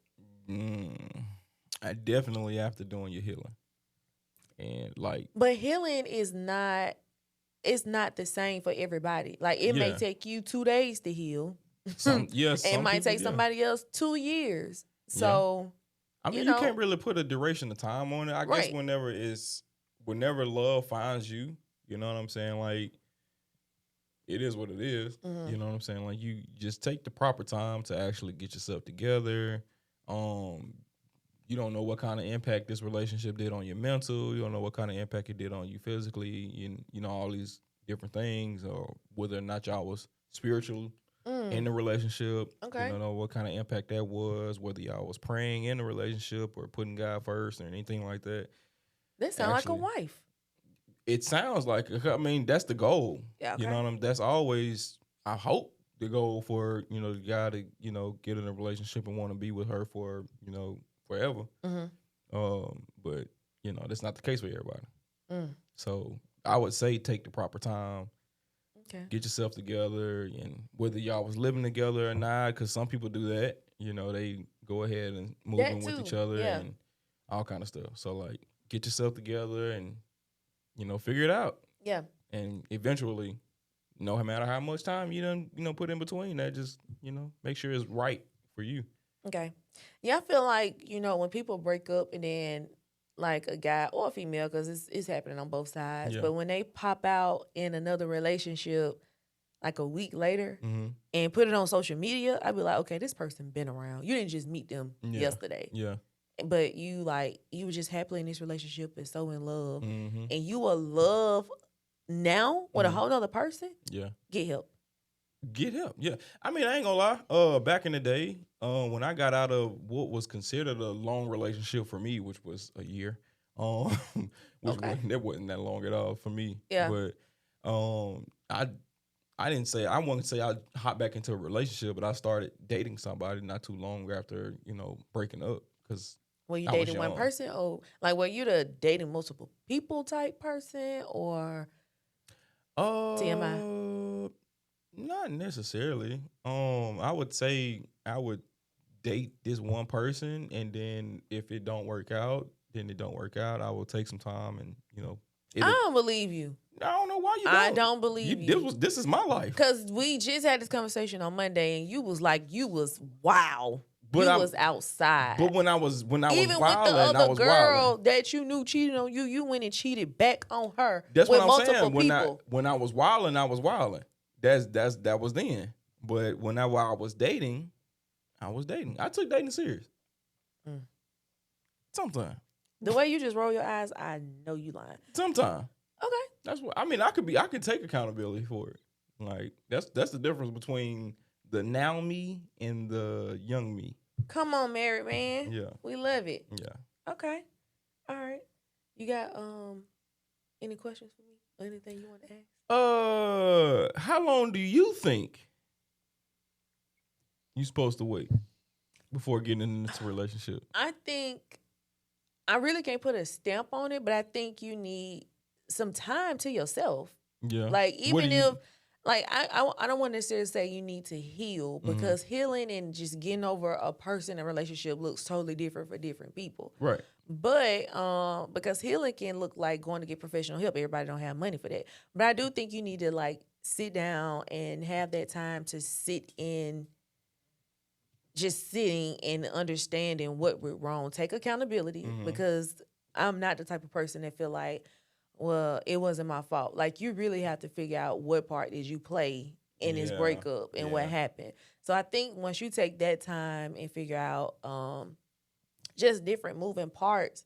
I definitely after doing your healing. And But healing is not, it's not the same for everybody. Like it may Yeah. take you 2 days to heal. some It might people, take yeah. somebody else 2 years. So I mean, you you know- can't really put a duration of time on it. I guess Right. whenever love finds you, you know what I'm saying? Like, it is what it is. Mm-hmm. You know what I'm saying? Like, you just take the proper time to actually get yourself together. You don't know what kind of impact this relationship did on your mental. You don't know what kind of impact it did on you physically. All these different things, or whether or not y'all was spiritual in the relationship. Okay. You don't know what kind of impact that was, whether y'all was praying in the relationship or putting God first or anything like that. that sounds like a Actually, wife. It sounds like, I mean, that's the goal. Yeah, You okay. know what I mean? That's always, I hope, the goal for, the guy to, get in a relationship and want to be with her for, forever. But, that's not the case for everybody. So I would say take the proper time. Okay. Get yourself together, and whether y'all was living together or not, because some people do that. They go ahead and move That in with too, each other yeah. and all kind of stuff. So, like, get yourself together and, figure it out. Yeah. And eventually, no matter how much time you done, put in between that, just, make sure it's right for you. Okay. Yeah, I feel like, when people break up and then like a guy or a female, because it's happening on both sides, Yeah. but when they pop out in another relationship like a week later and put it on social media, I'd be like, okay, this person been around. You didn't just meet them yesterday. Yeah. But you were just happily in this relationship and so in love. Mm-hmm. And you will love now with a whole nother person, Yeah. get help. Get help. Yeah. I mean, I ain't gonna lie. Back in the day, when I got out of what was considered a long relationship for me, which was a year, that wasn't that long at all for me. Yeah. But I wouldn't say I hopped back into a relationship, but I started dating somebody not too long after, breaking up. Because Were you I was dating one young. person, or like were you the dating multiple people type person, or TMI? Not necessarily. I would say I would date this one person, and then if it don't work out, then it don't work out. I will take some time, and I don't believe you. I don't know why you don't. I don't believe you. This is my life. Because we just had this conversation on Monday, and you was like, wow. But you was outside. But when I was even wilding, with the I other was girl wilding. that you knew cheated on you, you went and cheated back on her That's with what I'm multiple saying. people. When I was wilding, I was wilding. That was then. But when I was dating, I was dating. I took dating serious. Sometimes. The way you just roll your eyes, I know you lying. Sometimes. Okay. That's what I mean. I could take accountability for it. Like that's the difference between the now me and the young me. Come on, married man. Yeah. We love it. Yeah. Okay. All right. You got any questions for me? Or anything you want to ask? How long do you think you supposed to wait before getting into a relationship? I think I really can't put a stamp on it, but I think you need some time to yourself. Yeah. Like What even do you- if like I don't want to necessarily say you need to heal because healing and just getting over a person in a relationship looks totally different for different people. Right. But because healing can look like going to get professional help. Everybody don't have money for that. But I do think you need to like sit down and have that time to sit in just sitting and understanding what went wrong. Take accountability because I'm not the type of person that feel like, well, it wasn't my fault. Like you really have to figure out what part did you play in this breakup and what happened. So I think once you take that time and figure out just different moving parts,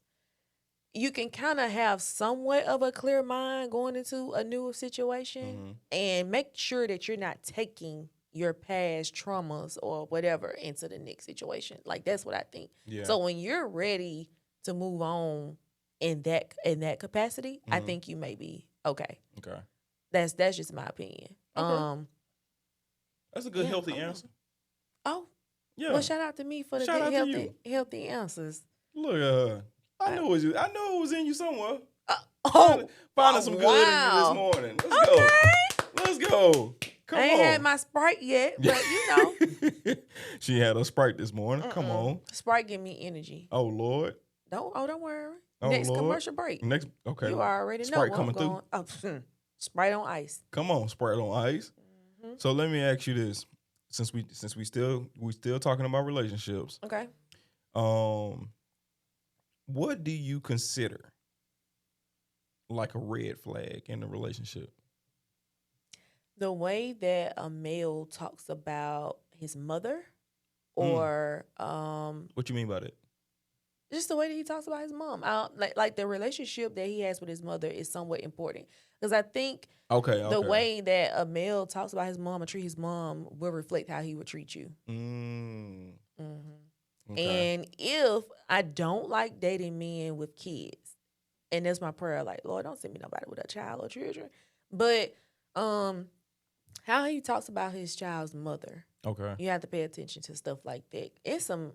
you can kind of have somewhat of a clear mind going into a new situation and make sure that you're not taking your past traumas or whatever into the next situation. Like that's what I think. Yeah. So when you're ready to move on in that capacity, I think you may be okay. Okay. That's just my opinion. Okay. That's a good yeah, healthy okay. answer. Oh, Yeah. well, shout out to me for the Shout good out to healthy answers. Look at her. I knew it was in you somewhere. Oh, Finding some good in you this morning. Let's go. Let's go. Come I ain't on. had my Sprite yet, but you know. She had a Sprite this morning. Come on. Sprite give me energy. Oh Lord. Don't worry. Oh, Next Lord. commercial break. Next. Okay. You already know Sprite where coming I'm going. Oh, Sprite on ice. Come on, Sprite on ice. So let me ask you this: since we still talking about relationships, Okay. what do you consider like a red flag in a relationship? The way that a male talks about his mother, or What you mean by that? just the way that he talks about his mom. Like the relationship that he has with his mother is somewhat important because I think Okay. the way that a male talks about his mom and treat his mom will reflect how he would treat you. Okay. And if I don't like dating men with kids, and that's my prayer, like Lord, don't send me nobody with a child or children. But how he talks about his child's mother, Okay. you have to pay attention to stuff like that. It's some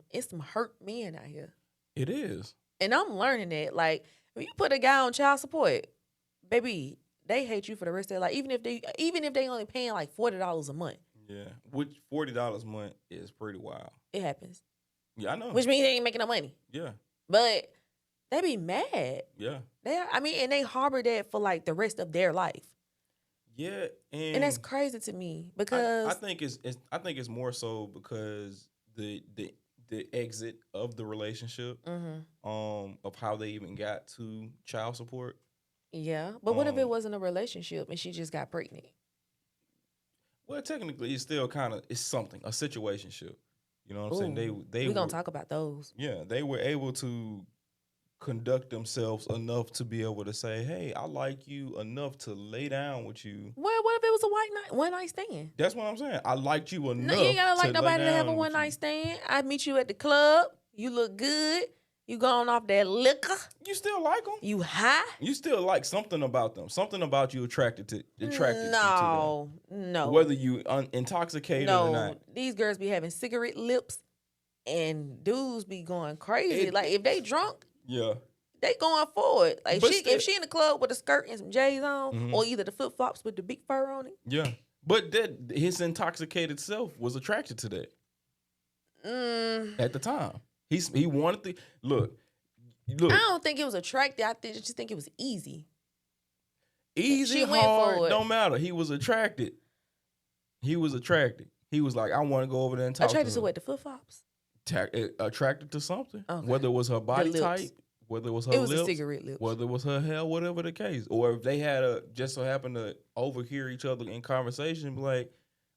hurt men out here. It is. And I'm learning that. Like, when you put a guy on child support, baby, they hate you for the rest of their life. Even if they only paying like $40 a month. Yeah. Which $40 a month is pretty wild. It happens. Yeah, I know. Which means they ain't making no money. Yeah. But they be mad. Yeah. And they harbor that for like the rest of their life. Yeah. And that's crazy to me because I think it's more so because the exit of the relationship, of how they even got to child support. yeah. But what if it wasn't a relationship and she just got pregnant? Well, technically, it's still it's something, a situationship. You know what I'm saying? We're gonna talk about those. Yeah, they were able to conduct themselves enough to be able to say, "Hey, I like you enough to lay down with you." Well, what if it was a one night stand? That's what I'm saying. I liked you enough. No, you ain't gotta like lay nobody to have a down one with night you. stand. I meat you at the club. You look good. You going off that liquor. You still like them. You high? You still like something about them. Something about you attracted you to them. No. Whether you intoxicated or not. These girls be having cigarette lips, and dudes be going crazy. Like if they drunk, Yeah. they going for it. Like But if she in the club with a skirt and some J's on, or either the flip flops with the big fur on it. Yeah. But his intoxicated self was attracted to that at the time. He wanted to look. I don't think it was attractive. I just think it was easy. Easy, She went hard, for it. don't matter. He was attracted. He was like, I want to go over there and talk Attracted to to her. what? The flip flops? attracted to something. Okay. Whether it was her body lips. type, whether it was her It was lips, a cigarette lips. whether it was her hair, whatever the case. Or if they had just so happened to overhear each other in conversation, be like,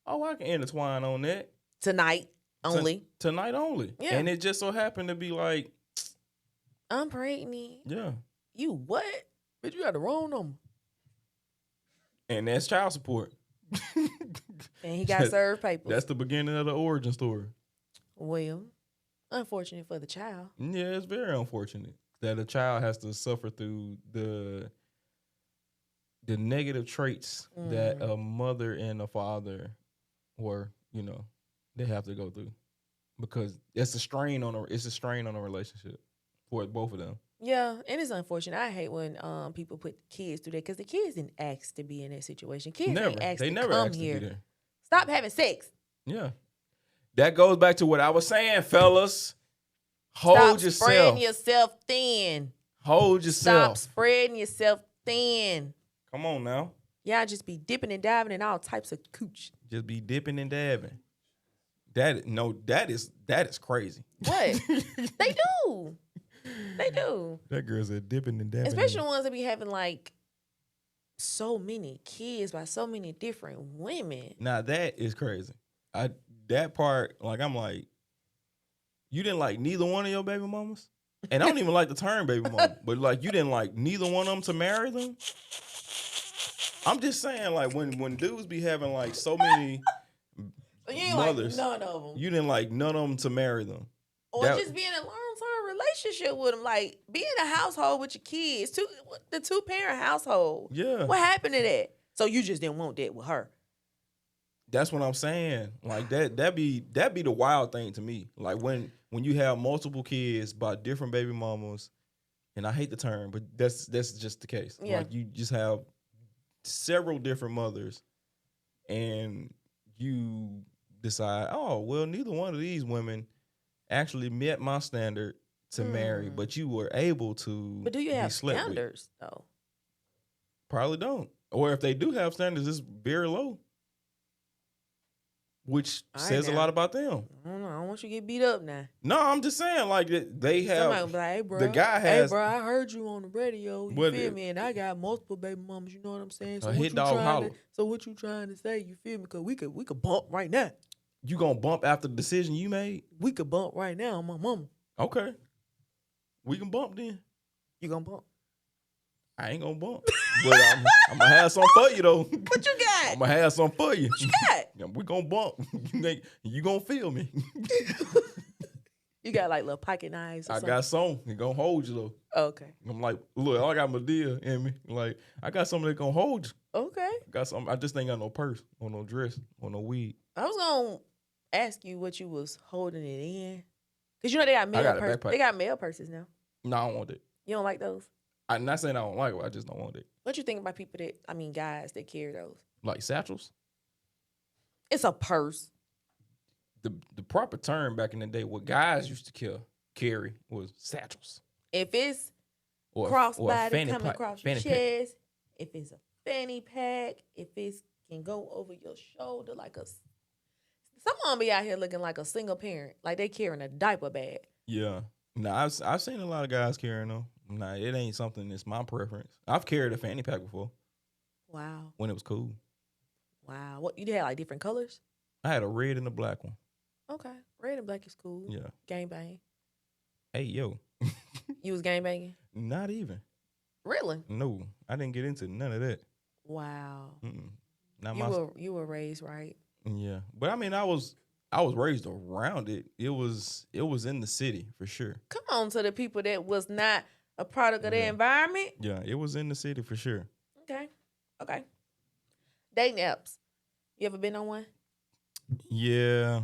oh, I can intertwine on that. Tonight only. Tonight only. Yeah. And it just so happened to be like, I'm pregnant. yeah. You what? Bitch, you got the wrong number. And that's child support. And he got served papers. That's the beginning of the origin story. Well, unfortunate for the child. Yeah, it's very unfortunate that a child has to suffer through the negative traits that a mother and a father they have to go through, because it's a strain on a relationship for both of them. Yeah, and it's unfortunate. I hate when people put kids through that, because the kids didn't ask to be in that situation. Kids didn't ask They to never come asked here. to be there. Stop having sex. Yeah. That goes back to what I was saying, fellas. Stop Hold yourself. spreading yourself thin. Hold yourself. Stop spreading yourself thin. Come on now. Y'all just be dipping and diving in all types of cooch. Just be dipping and dabbing. That is crazy. What? They do. They do. That girl said dipping and dabbing. Especially the ones that be having like so many kids by so many different women. Now that is crazy. That part, like, I'm like, you didn't like neither one of your baby mamas? And I don't even like the term baby mama, but like, you didn't like neither one of them to marry them? I'm just saying, like, when dudes be having like so many mothers, like none of them. you didn't like none of them to marry them. Or just be in a long-term relationship with them. Like, be in a household with your kids. The two-parent household. Yeah. What happened to that? So you just didn't want that with her. That's what I'm saying. Like, that be the wild thing to me. Like, when you have multiple kids by different baby mamas, and I hate the term, but that's just the case. Yeah. Like, you just have several different mothers, and you decide, oh, well, neither one of these women actually met my standard to marry, but you were able to. But do you be have slept with. standards, though? Probably don't. Or if they do have standards, it's very low, which says a lot about them. I don't know. I don't want you to get beat up now. No, I'm just saying, like, they have. Somebody will be like, hey, bro. The guy has. Hey, bro, I heard you on the radio. You What feel it- me? And I got multiple baby mamas. You know what I'm saying? So A what hit you dog trying holler. to? So what you trying to say? You feel me? Because we could bump right now. You gonna bump after the decision you made? We could bump right now on my mama. Okay. We can bump then. You gonna bump? I ain't gonna bump. But I'm gonna have some for you, though. What you got? I'm gonna have some for you. What you got? Yeah, we gonna bump. You gonna feel me. You got like little pocket knives or I something? got some. It gonna hold you, though. Okay. I'm like, look, I got Medea in me. Like, I got something that gonna hold you. Okay. I got some. I just ain't got no purse or no dress or no weed. I was gonna ask you what you was holding it in. Cause you know they got male got a purses. backpack. They got male purses now. No, I don't want that. You don't like those? I'm not saying I don't like it. I just don't want it. What you think about people guys that carry those? Like satchels. It's a purse. The proper term back in the day, what guys used to carry was satchels. If it's Or a crossbody fanny coming pack- across your fanny pack. chest, if it's a fanny pack, if it can go over your shoulder like a. Some of them be out here looking like a single parent, like they carrying a diaper bag. Yeah. Nah, I've seen a lot of guys carrying them. Nah, it ain't something that's my preference. I've carried a fanny pack before Wow. when it was cool. Wow. What you had like different colors? I had a red and a black one. Okay. Red and black is cool. Yeah. Gang bang. Hey, yo. You was gang banging? Not even. Really? No, I didn't get into none of that. Wow. Not You were raised right. Yeah, but I mean, I was raised around it. It was in the city for sure. Come on to the people that was not a product of their environment. Yeah, it was in the city for sure. Okay. Dating apps. You ever been on one? Yeah,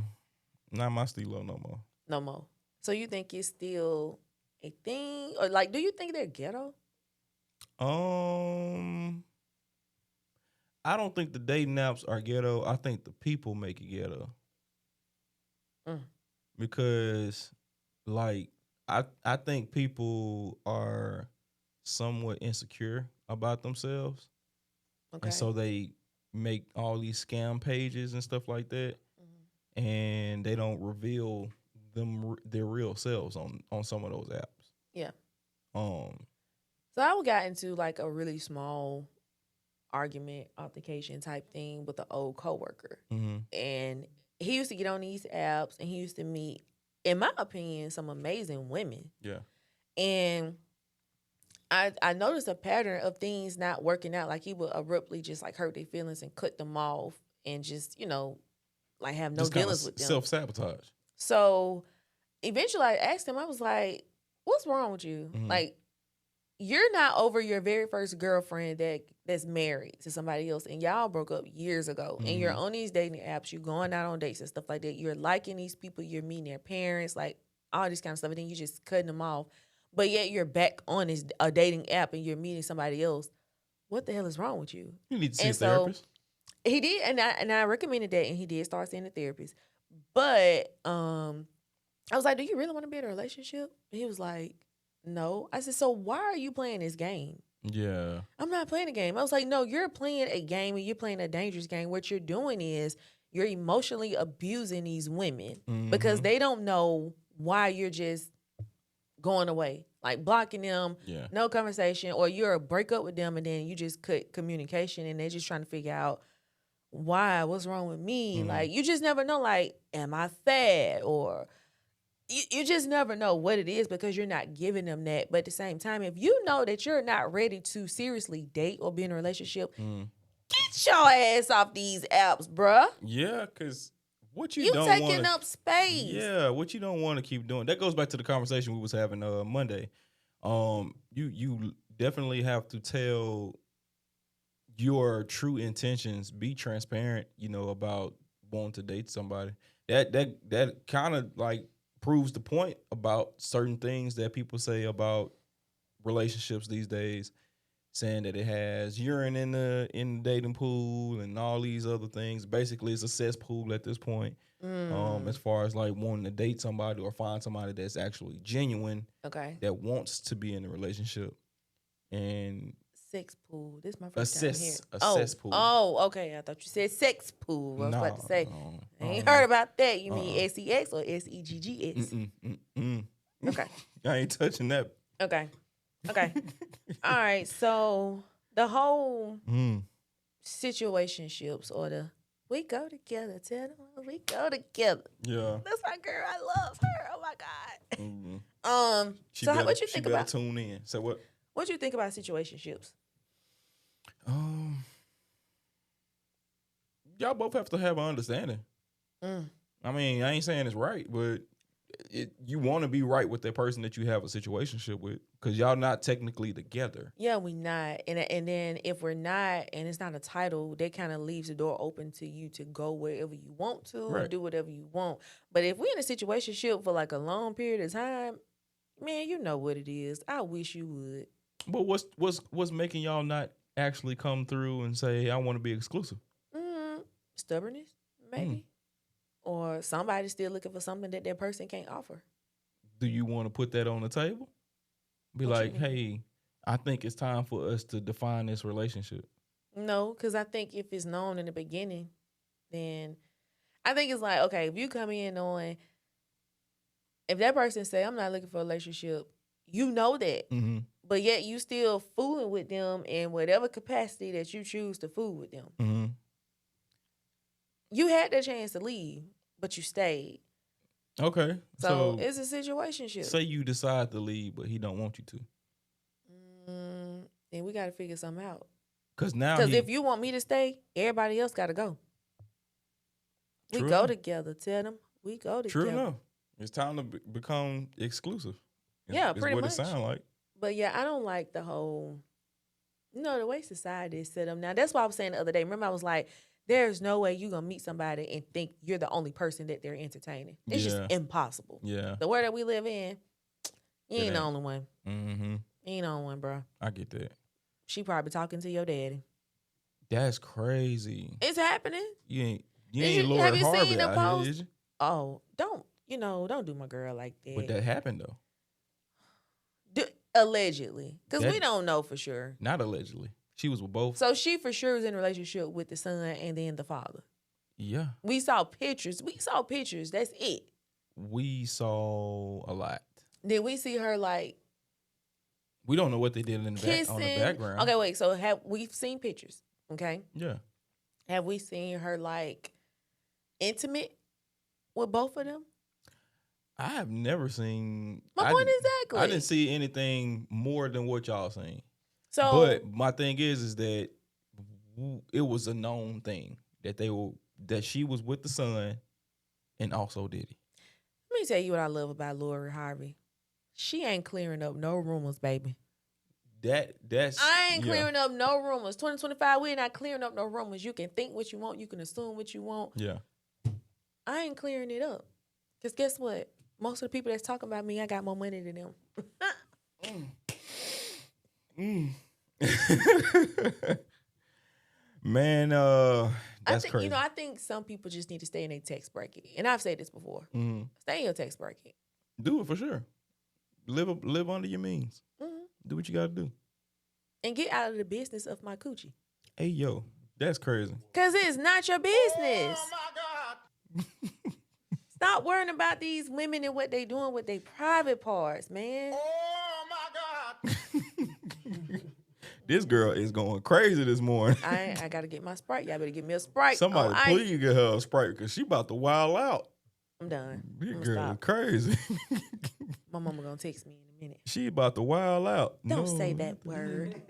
not my stilo no more. No more. So you think it's still a thing? Or like, do you think they're ghetto? I don't think the dating apps are ghetto. I think the people make it ghetto. Because, like, I think people are somewhat insecure about themselves. Okay. And so they make all these scam pages and stuff like that. And they don't reveal their real selves on some of those apps. Yeah. Um, So I got into like a really small argument, altercation type thing with an old coworker. And he used to get on these apps and he used to meet, in my opinion, some amazing women. yeah. And I noticed a pattern of things not working out. Like he would abruptly just like hurt their feelings and cut them off and just, like have no Just kinda dealings with them. self-sabotage. So eventually I asked him, I was like, what's wrong with you? Like, you're not over your very first girlfriend that's married to somebody else and y'all broke up years ago. And you're on these dating apps, you're going out on dates and stuff like that. You're liking these people, you're meeting their parents, like all this kind of stuff. And then you're just cutting them off. But yet you're back on a dating app and you're meeting somebody else. What the hell is wrong with you? You need to see a therapist. He did, and I recommended that, and he did start seeing a therapist. But I was like, do you really want to be in a relationship? And he was like, no. I said, so why are you playing this game? Yeah. I'm not playing a game. I was like, no, you're playing a game and you're playing a dangerous game. What you're doing is you're emotionally abusing these women because they don't know why you're just going away, like blocking them, no conversation, or you're a break up with them and then you just cut communication and they're just trying to figure out what's wrong with me. Like, you just never know, like, am I fat? Or you just never know what it is because you're not giving them that. But at the same time, if you know that you're not ready to seriously date or be in a relationship, get your ass off these apps, bruh. Yeah, because what you You don't taking wanna, up space. Yeah, what you don't want to keep doing. That goes back to the conversation we was having Monday. You definitely have to tell your true intentions. Be transparent, about wanting to date somebody. That kind of like proves the point about certain things that people say about relationships these days, saying that it has urine in the dating pool and all these other things. Basically, it's a cesspool at this point. As far as like wanting to date somebody or find somebody that's actually genuine, that wants to be in a relationship. And sex pool. This is my first time here. Cesspool. Oh, okay. I thought you said sex pool. I was about to say, I ain't heard about that. You mean SEX or SEGGS? Okay. I ain't touching that. Okay. All right. So the whole situationships or the we go together, tell them we go together. Yeah. That's my girl. I love her. Oh my God. So what you think about? Tune in. So what? What do you think about situationships? Y'all both have to have an understanding. I mean, I ain't saying it's right, but you want to be right with that person that you have a situationship with, because y'all not technically together. Yeah, we not. And then if we're not, and it's not a title, that kind of leaves the door open to you to go wherever you want to and do whatever you want. But if we're in a situationship for like a long period of time, man, you know what it is. I wish you would. But what's making y'all not actually come through and say, I want to be exclusive? Stubbornness, maybe. Or somebody still looking for something that person can't offer. Do you want to put that on the table? Be like, hey, I think it's time for us to define this relationship. No, because I think if it's known in the beginning, then I think it's like, okay, if you come in knowing, if that person say, I'm not looking for a relationship, you know that. But yet you still fooling with them in whatever capacity that you choose to fool with them. You had the chance to leave, but you stayed. Okay. So it's a situationship. Say you decide to leave, but he don't want you to. Then we got to figure something out. Because if you want me to stay, everybody else got to go. We go together. Tell them we go together. True enough. It's time to become exclusive. Yeah, pretty much. It's what it sounds like. But yeah, I don't like the whole, the way society is set up now. That's why I was saying the other day. Remember, I was like, there's no way you're going to meet somebody and think you're the only person that they're entertaining. It's just impossible. Yeah. The world that we live in, you ain't the only one. Mm-hmm. You ain't the only one, bro. I get that. She probably talking to your daddy. That's crazy. It's happening. You ain't Lord Harvey out here, did you? Oh, don't do my girl like that. But that happened, though. Allegedly. Because we don't know for sure. Not allegedly. She was with both. So she for sure was in a relationship with the son and then the father. Yeah. We saw pictures. That's it. we saw a lot. Did we see her like We don't know what they did in the kissing? on the background. Okay, wait. So have we've seen pictures? Okay. Yeah. Have we seen her like intimate with both of them? I have never seen. My point exactly. I didn't see anything more than what y'all seen. So, but my thing is that it was a known thing that she was with the son, and also Diddy. Let me tell you what I love about Lori Harvey. She ain't clearing up no rumors, baby. I ain't clearing up no rumors. 2025, we're not clearing up no rumors. You can think what you want. You can assume what you want. Yeah. I ain't clearing it up. Because guess what? Most of the people that's talking about me, I got more money than them. Man, that's crazy. I think some people just need to stay in their tax bracket. And I've said this before. Mm-hmm. Stay in your tax bracket. Do it for sure. Live under your means. Mm-hmm. Do what you got to do. And get out of the business of my coochie. Hey, yo, that's crazy. Because it's not your business. Oh, my God. Stop worrying about these women and what they doing with their private parts, man. Oh, my God. This girl is going crazy this morning. I got to get my Sprite. Y'all better give me a Sprite. Somebody please get her a Sprite because she about to wild out. I'm done. This girl is crazy. My mama going to text me in a minute. She about to wild out. Don't say that word.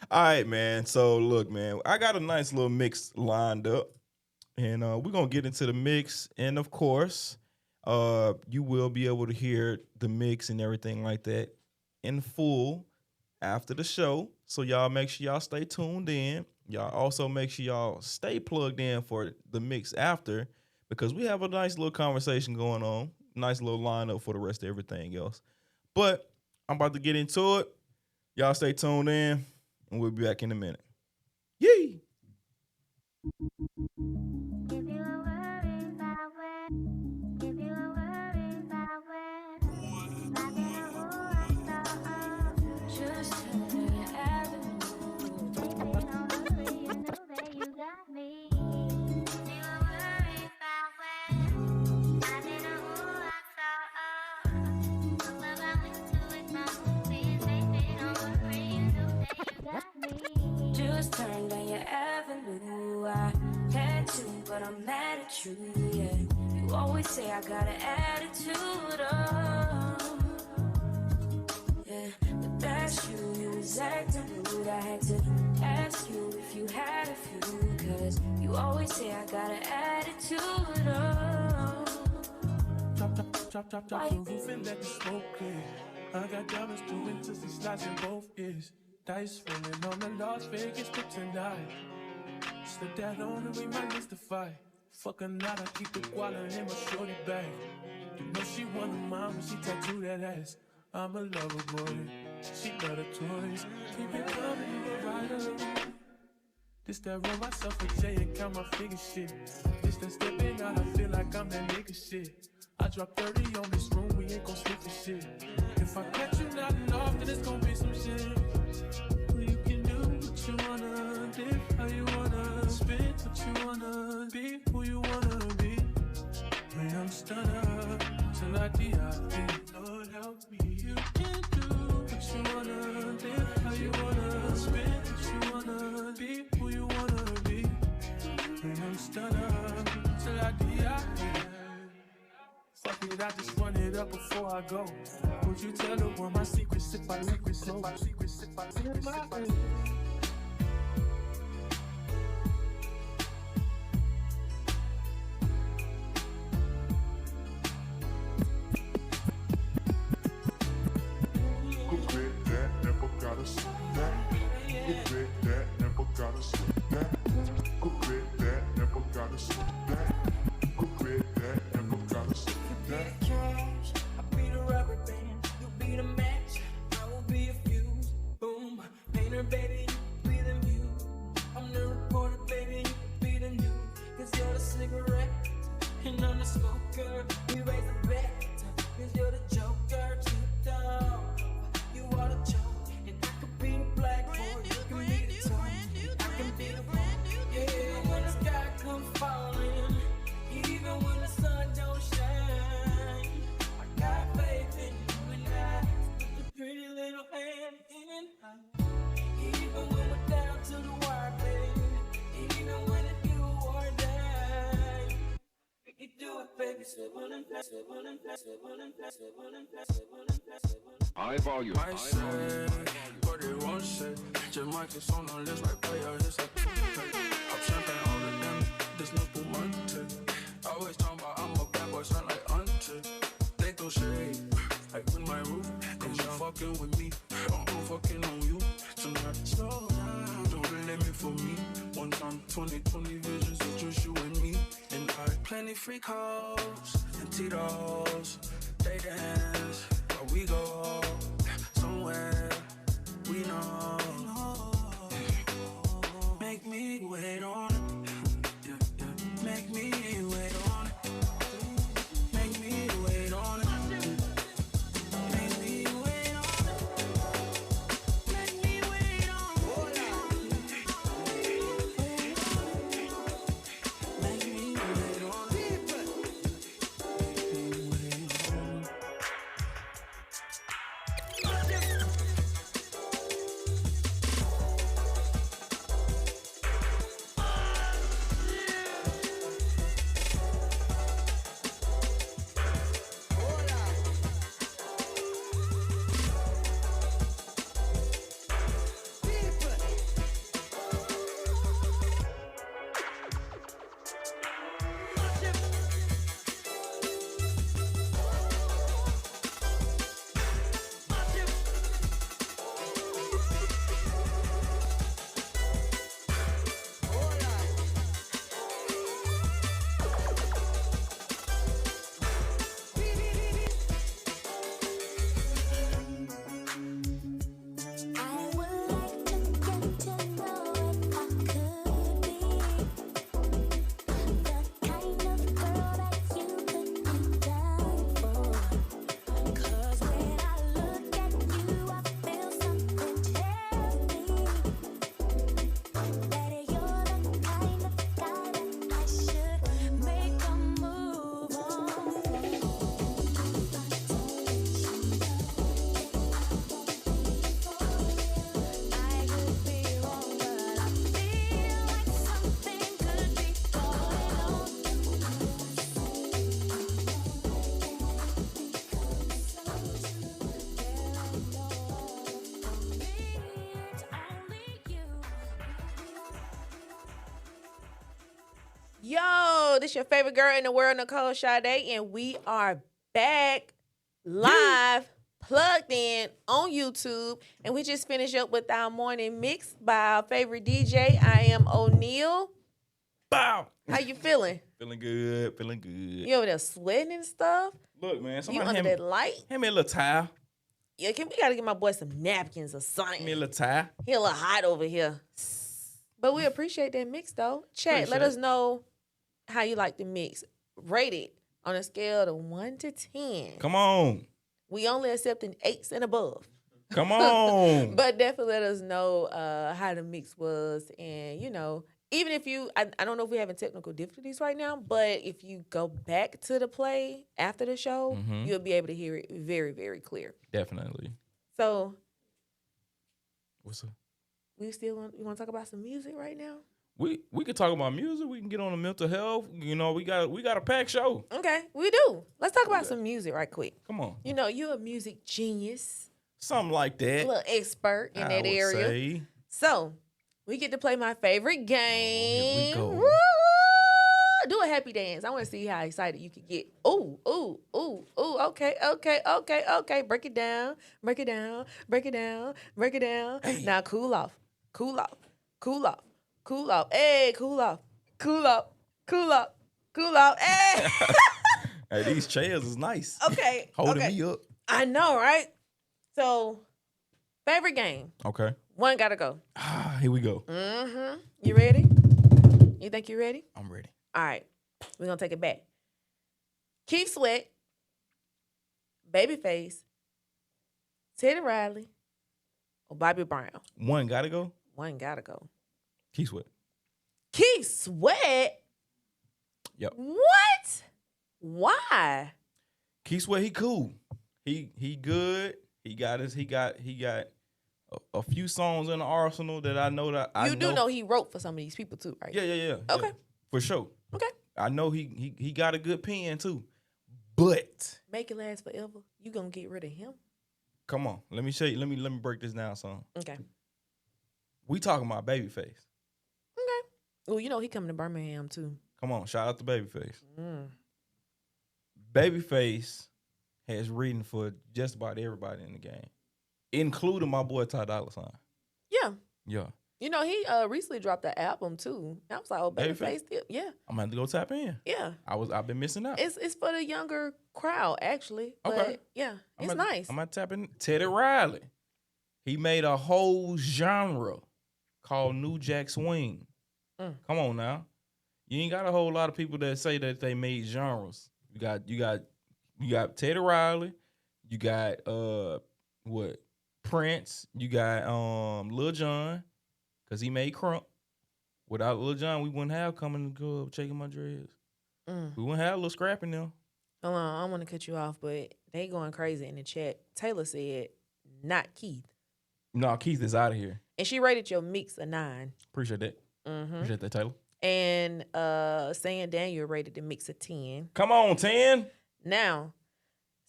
All right, man. So, look, man, I got a nice little mix lined up. And we're going to get into the mix. And, of course, you will be able to hear the mix and everything like that in full after the show. So, y'all make sure y'all stay tuned in. Y'all also make sure y'all stay plugged in for the mix after because we have a nice little conversation going on. Nice little lineup for the rest of everything else. But I'm about to get into it. Y'all stay tuned in, and we'll be back in a minute. Yee! Just turned down your avenue. I had to, but I'm mad at you, yeah. You always say I got an attitude, yeah. But that's you, you was acting rude. I had to ask you if you had a few, cause you always say I got an attitude, Drop the roof and let the smoke clear. I got diamonds doing twisty slides in both ears. Dice rolling on the Las Vegas trip tonight. Slip that on and we might miss the fight. Fuck a night, I keep the guala in my shorty bag. You know she want a mom when she tattoo that ass. I'm a lover boy, she love the toys. Keep it coming, you a rider. This that roll myself a J and count my figure shit. This that stepping out, I feel like I'm that nigga shit. I drop 30 on this room, we ain't gon' sleep for shit. If I catch you nodding off, then it's gon' be some shit. You can do what you wanna, live how you wanna, spit what you wanna, be who you wanna be. When I'm stunner, till I die, Lord help me. You can do what you wanna, live how you wanna, spit what you wanna, be who you wanna be. When I'm stunner, till I die. Fuck it, I just run it up before I go. Would you tell the world my secrets if I leak it close? Baby, you be the muse. I'm the reporter, baby, you be the news. Cause you're the cigarette, and I'm the smoker. We raise the bet, cause you're the joker. Too dumb, you are the joke. And I could be the black boy, you can be the tone. I can be the one, yeah. When the sky comes falling, even when the sun High volume. Might say what they won't say. Jamaica's on the list like player hits like I'm champagne all the damn. This no Pumante. Always talking about I'm a bad boy, sound like auntie. They throw shade like with my roof. Cause you fucking with me. I'm fucking on you tonight. Slow down. Don't blame me for me. One time, 20/20 visions of just you and me. And I plenty free calls and Tito's. They dance while we go somewhere we know. Make me wait on it. Yeah, yeah. Make me wait on it. Make me wait on it. Make me wait on it. Make me wait on it. Make me wait on it. Yo, this your favorite girl in the world, Nicole Sade, and we are back live, plugged in on YouTube, and we just finished up with our morning mix by our favorite DJ. I am O'Neal. Bow. How you feeling? Feeling good. Feeling good. You over there sweating and stuff? Look, man. You Somebody under hand me, that light? hand me a little towel. Yeah, we gotta get my boy some napkins or Hand me a something. little towel. He a little hot over here. But we appreciate that mix though. Chat, let Appreciate us know how you like the mix. Rate it on a scale of 1 to 10. Come on. We only accepting 8s and above. Come on. But definitely let us know how the mix was. And, even if I don't know if we're having technical difficulties right now, but if you go back to the play after the show, you'll be able to hear it very, very clear. Definitely. So, What's up? we want to talk about some music right now? We could talk about music. We can get on the mental health. We got a packed show. Okay, we do. Let's talk about some music right quick. Come on. You're a music genius, Something like a that. little expert in I that would area. say. So, we get to play my favorite game. Here we go. Woo! Do a happy dance. I want to see how excited you can get. Ooh, ooh, ooh, ooh. Okay. Break it down. Break it down. Break it down. Break it down. Hey. Now cool off. Cool off. Cool off. Cool off. Hey, cool off. Cool off. Cool off. Cool off. Hey. Hey, these chairs is nice. Okay. Holding okay. me up. I know, right? So, favorite game. Okay. One gotta go. Here we go. Mm-hmm. You ready? You think you ready? I'm ready. All right. We're going to take it back. Keith Sweat, Babyface, Teddy Riley, or Bobby Brown. One gotta go. One got to go. Keith Sweat. Keith Sweat? Yep. What? Why? Keith Sweat, he cool. He good. He got a few songs in the arsenal that I know that I You do know he wrote for some of these people too, right? Yeah. Okay. Yeah, for sure. Okay. I know he got a good pen too. Make It Last Forever. You gonna get rid of him? Come on, let me show you. Let me break this down, son. Okay. We talking about Babyface. Okay. Oh, you know he coming to Birmingham too. Come on, shout out to Babyface. Mm. Babyface has reading for just about everybody in the game, including my boy Ty Dolla $ign. Yeah. Yeah. You know, he recently dropped an album too. I was like, oh, Babyface still, yeah. I'm gonna have to go tap in. Yeah. I've been missing out. It's for the younger crowd, actually. But Okay. yeah, it's I'm nice. gonna tap in. Teddy Riley. He made a whole genre called New Jack Swing. Come on now. You ain't got a whole lot of people that say that they made genres. You got Teddy Riley. You got Prince. You got Lil Jon, cause he made Crump. Without Lil Jon, we wouldn't have Coming to Club, Shaking My Dreads. We wouldn't have a little scrapping now. Hold on, I don't want to cut you off, but they going crazy in the chat. Taylor said, not Keith. No, Keith is out of here. And she rated your mix a 9. Appreciate that. Appreciate that, Taylor. And Saying Daniel rated the mix a 10. Come on, 10. Now,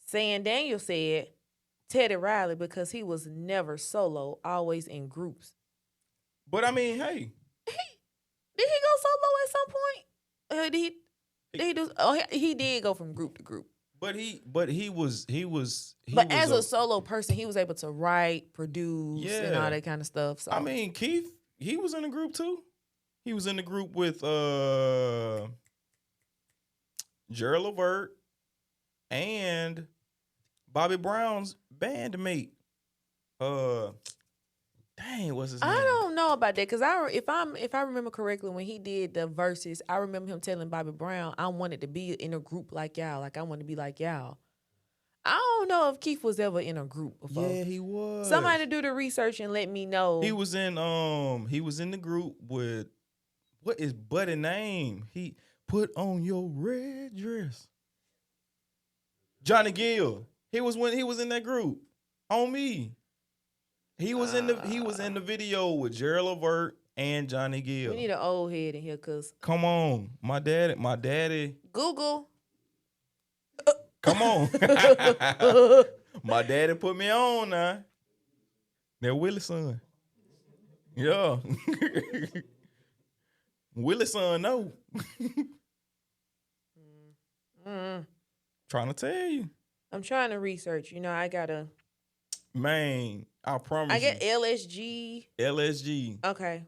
Saying Daniel said Teddy Riley because he was never solo, always in groups. But I mean, hey. Did he go solo at some point? Did he do? Oh, he did go from group to group. But he was as a solo person, he was able to write, produce, and all that kind of stuff. So I mean, Keith, he was in the group too. He was in the group with Gerald Levert and Bobby Brown's bandmate. Dang, what's his name? I don't know about that because if I remember correctly, when he did the verses, I remember him telling Bobby Brown, "I wanted to be in a group like y'all. Like I want to be like y'all." I don't know if Keith was ever in a group before. Yeah, he was. Somebody do the research and let me know. He was in the group with, what is Buddy name? He put on your red dress. Johnny Gill. He was in that group. On Me. He was in the video with Gerald Levert and Johnny Gill. We need an old head in here, cause come on, my daddy. Google. Come on, my daddy put me on now. That Willie's son. Yeah, Willie's son. No. Trying to tell you. I'm trying to research. You know, I gotta. Man, I promise. I get LSG. LSG. Okay.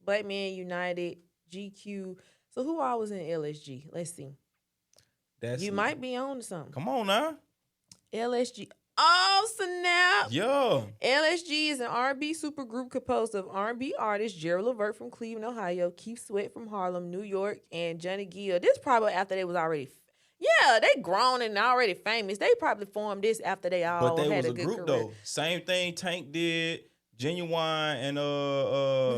Black Men United, GQ. So who all was in LSG? Let's see. You might be on to something. Come on now. LSG. Oh, snap. Yeah. LSG is an R&B supergroup composed of R&B artists Gerald Levert from Cleveland, Ohio, Keith Sweat from Harlem, New York, and Johnny Gill. This probably after they was already they grown and already famous. They probably formed this after they all had a good group career. though. Same thing Tank did, Genuine and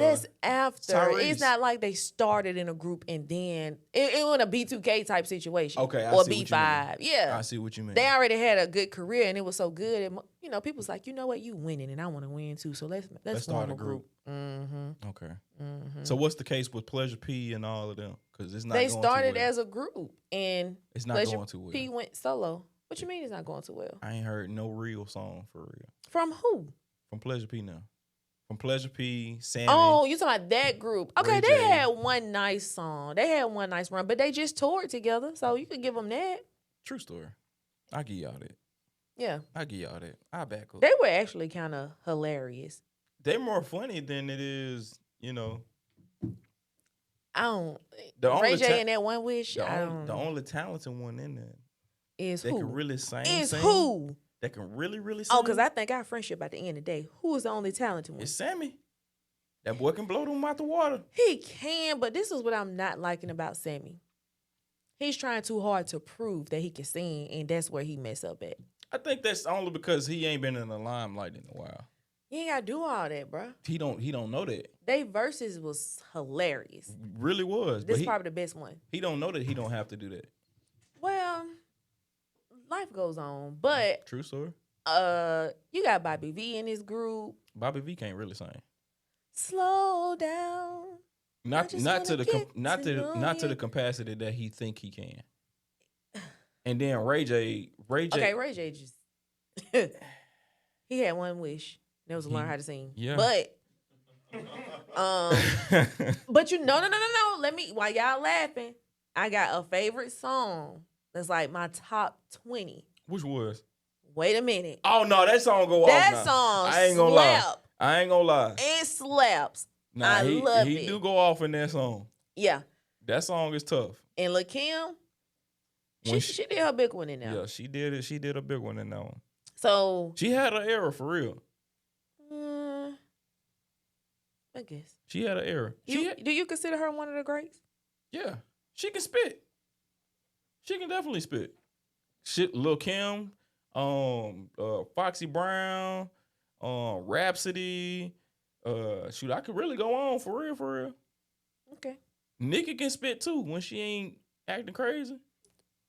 That's after. Tyrese. It's not like they started in a group and then it was a B2K type situation. Okay, or B5. Yeah. I see what you mean. They already had a good career and it was so good. And, you know, people's like, you know what, you winning and I want to win too. So let's start form a group. Mm-hmm. Okay. Mm-hmm. So what's the case with Pleasure P and all of them? Because it's not. They going started too well. as a group and it's not Pleasure going too well. P went solo. What you mean it's not going too well? I ain't heard no real song for real. From who? From Pleasure P now. From Pleasure P, Sammy. Oh, you talking about that group? Okay, Ray they J. had one nice song. They had one nice run, but they just toured together, so you could give them that. True story. I give y'all that. Yeah, I give y'all that. I back up. they were actually kind of hilarious. They're more funny than it is, you know. I don't. The Ray only J and that One Wish. the only talented one in there. Is They who? can really sing. Is sing. who? That can really sing. Oh, because I think our friendship at the end of the day, who is the only talented one? It's Sammy. That boy can blow them out the water. He can, but this is what I'm not liking about Sammy. He's trying too hard to prove that he can sing, and that's where he mess up at. I think that's only because he ain't been in the limelight in a while. You ain't gotta do all that, bro. He don't know that. They verses was hilarious. Really was. This But is probably the best one. he don't know that he don't have to do that. Well, life goes on, but True story. you got Bobby V in this group. Bobby V can't really sing. Slow down. Not just to wanna the get not to to know not to you. the capacity that he think he can. And then Ray J. Okay, Ray J just he had one wish. That was to learn how to sing. Yeah. But but no. Let me while y'all laughing, I got a favorite song that's like my top 20. Which was? Wait a minute. Oh no, that song go off. That song I ain't gonna lie. I ain't gonna lie. It slaps. Nah, I love he it. do go off in that song. Yeah. That song is tough. And Lil' Kim, she did her big one in there. Yeah, she did it. She did a big one in that one. So She had an era for real. I guess. She had an era. Do you consider her one of the greats? Yeah, she can spit. She can definitely spit. Shit, Lil' Kim, Foxy Brown, Rhapsody. Shoot, I could really go on for real. Okay. Nikki can spit too when she ain't acting crazy.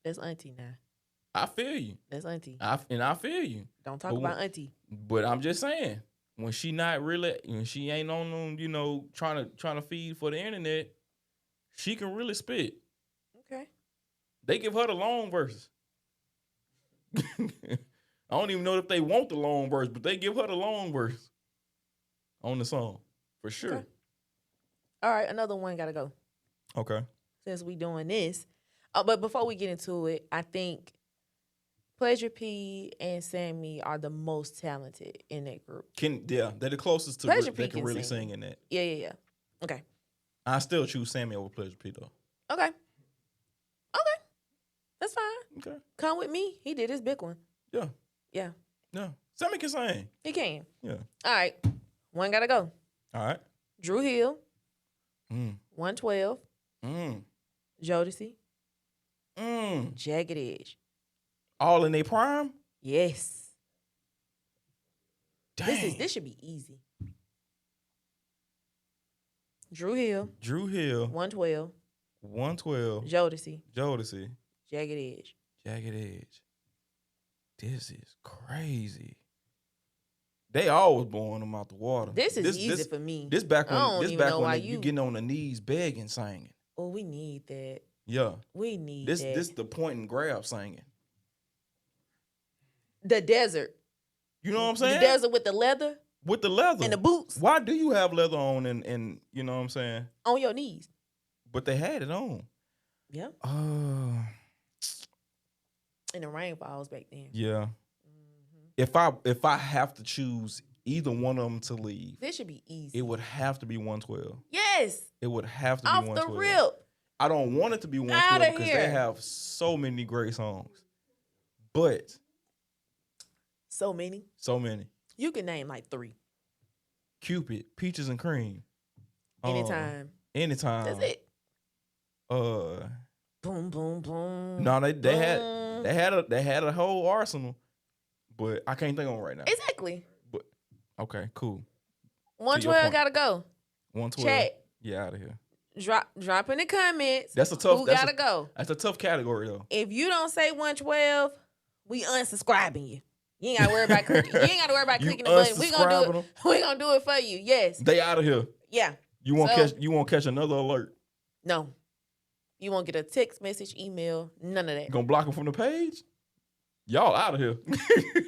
That's auntie now. I feel you. That's auntie. I feel you. Don't talk about auntie. But I'm just saying, when she ain't on them, trying to feed for the internet, she can really spit. Okay. They give her the long verses. I don't even know if they want the long verse, but they give her the long verse on the song for sure. Okay. All right, another one gotta go. Okay. Since we doing this, but before we get into it, I think Pleasure P and Sammy are the most talented in that group. They're the closest to Pleasure they P can really sing in that. Yeah. Okay. I still choose Sammy over Pleasure P though. Okay. That's fine. Okay. Come with me. He did his big one. Yeah. Sammy can sing. He can. Yeah. All right. One gotta go. All right. Drew Hill. 112. Jodeci. Jagged Edge. All in their prime? Yes. Dang. This should be easy. Drew Hill. 112. 112. Jodeci. Jagged Edge. This is crazy. They always blowing them out the water. This is easy for me. This back when you getting on the knees begging singing. Oh, we need that. Yeah. We need this. that. This the point and grab singing. The desert. You know what I'm saying? The desert with the leather. With the leather. And the boots. Why do you have leather on and you know what I'm saying? On your knees. But they had it on. Yeah. And the rain falls back then. Yeah. If I have to choose either one of them to leave, this should be easy. It would have to be 112. Yes. It would have to be off 112. the rip. I don't want it to be 112 because here. they have so many great songs. But so many. You can name like 3. Cupid, Peaches and Cream. Anytime. That's it. Boom, boom, boom. No, they had a whole arsenal, but I can't think of it right now. Exactly. But okay, cool. 112 gotta go. 112. Chat. Yeah, out of here. Drop in the comments. That's a tough. Who gotta go? That's a tough category though. If you don't say 112, we unsubscribing you. You ain't gotta worry about clicking. You ain't gotta worry about clicking the button. We gonna do it. We gonna do it for you. Yes. They out of here. Yeah. You won't catch another alert. No. You won't get a text message, email, none of that. You gonna block them from the page? Y'all out of here.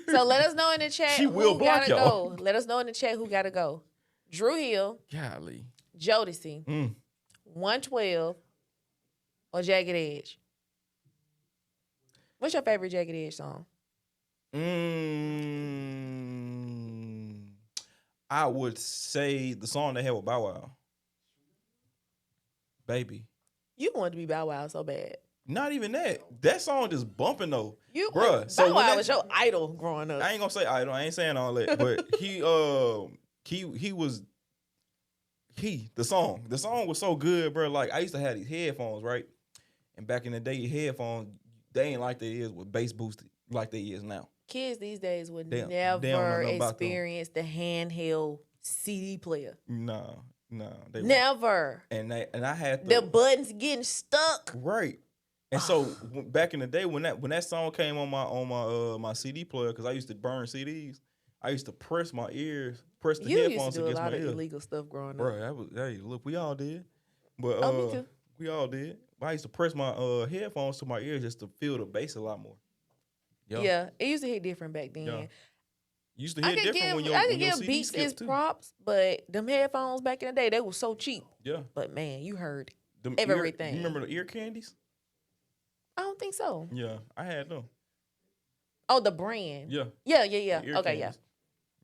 So let us know in the chat who gotta go. Let us know in the chat who gotta go. Drew Hill. Golly. Jodeci. 112 or Jagged Edge. What's your favorite Jagged Edge song? I would say the song they had with Bow Wow. Baby. You wanted to be Bow Wow so bad. Not even that. That song just bumping though. Bruh. Bow Wow was your idol growing up. I ain't gonna say idol. I ain't saying all that. But the song was so good, bro. Like I used to have these headphones, right? And back in the day, headphones, they ain't like they is with bass boosted like they is now. Kids these days would never experience the handheld CD player. No. They never. And I had the buttons getting stuck. Right. And so back in the day when that song came on my CD player, because I used to burn CDs, I used to press my ears, press the headphones against my ears. You used to do a lot of illegal stuff growing up. Bro, look, we all did. But me too. We all did. I used to press my headphones to my ears just to feel the bass a lot more. Yeah, it used to hit different back then. Yeah. Used to hit different when your I could when your give CD beats skipped as too. props, but them headphones back in the day, they were so cheap. Yeah. But man, you heard Them everything. You remember the ear candies? I don't think so. Yeah, I had them. Oh, the brand. Yeah. Yeah. The ear Okay, candies.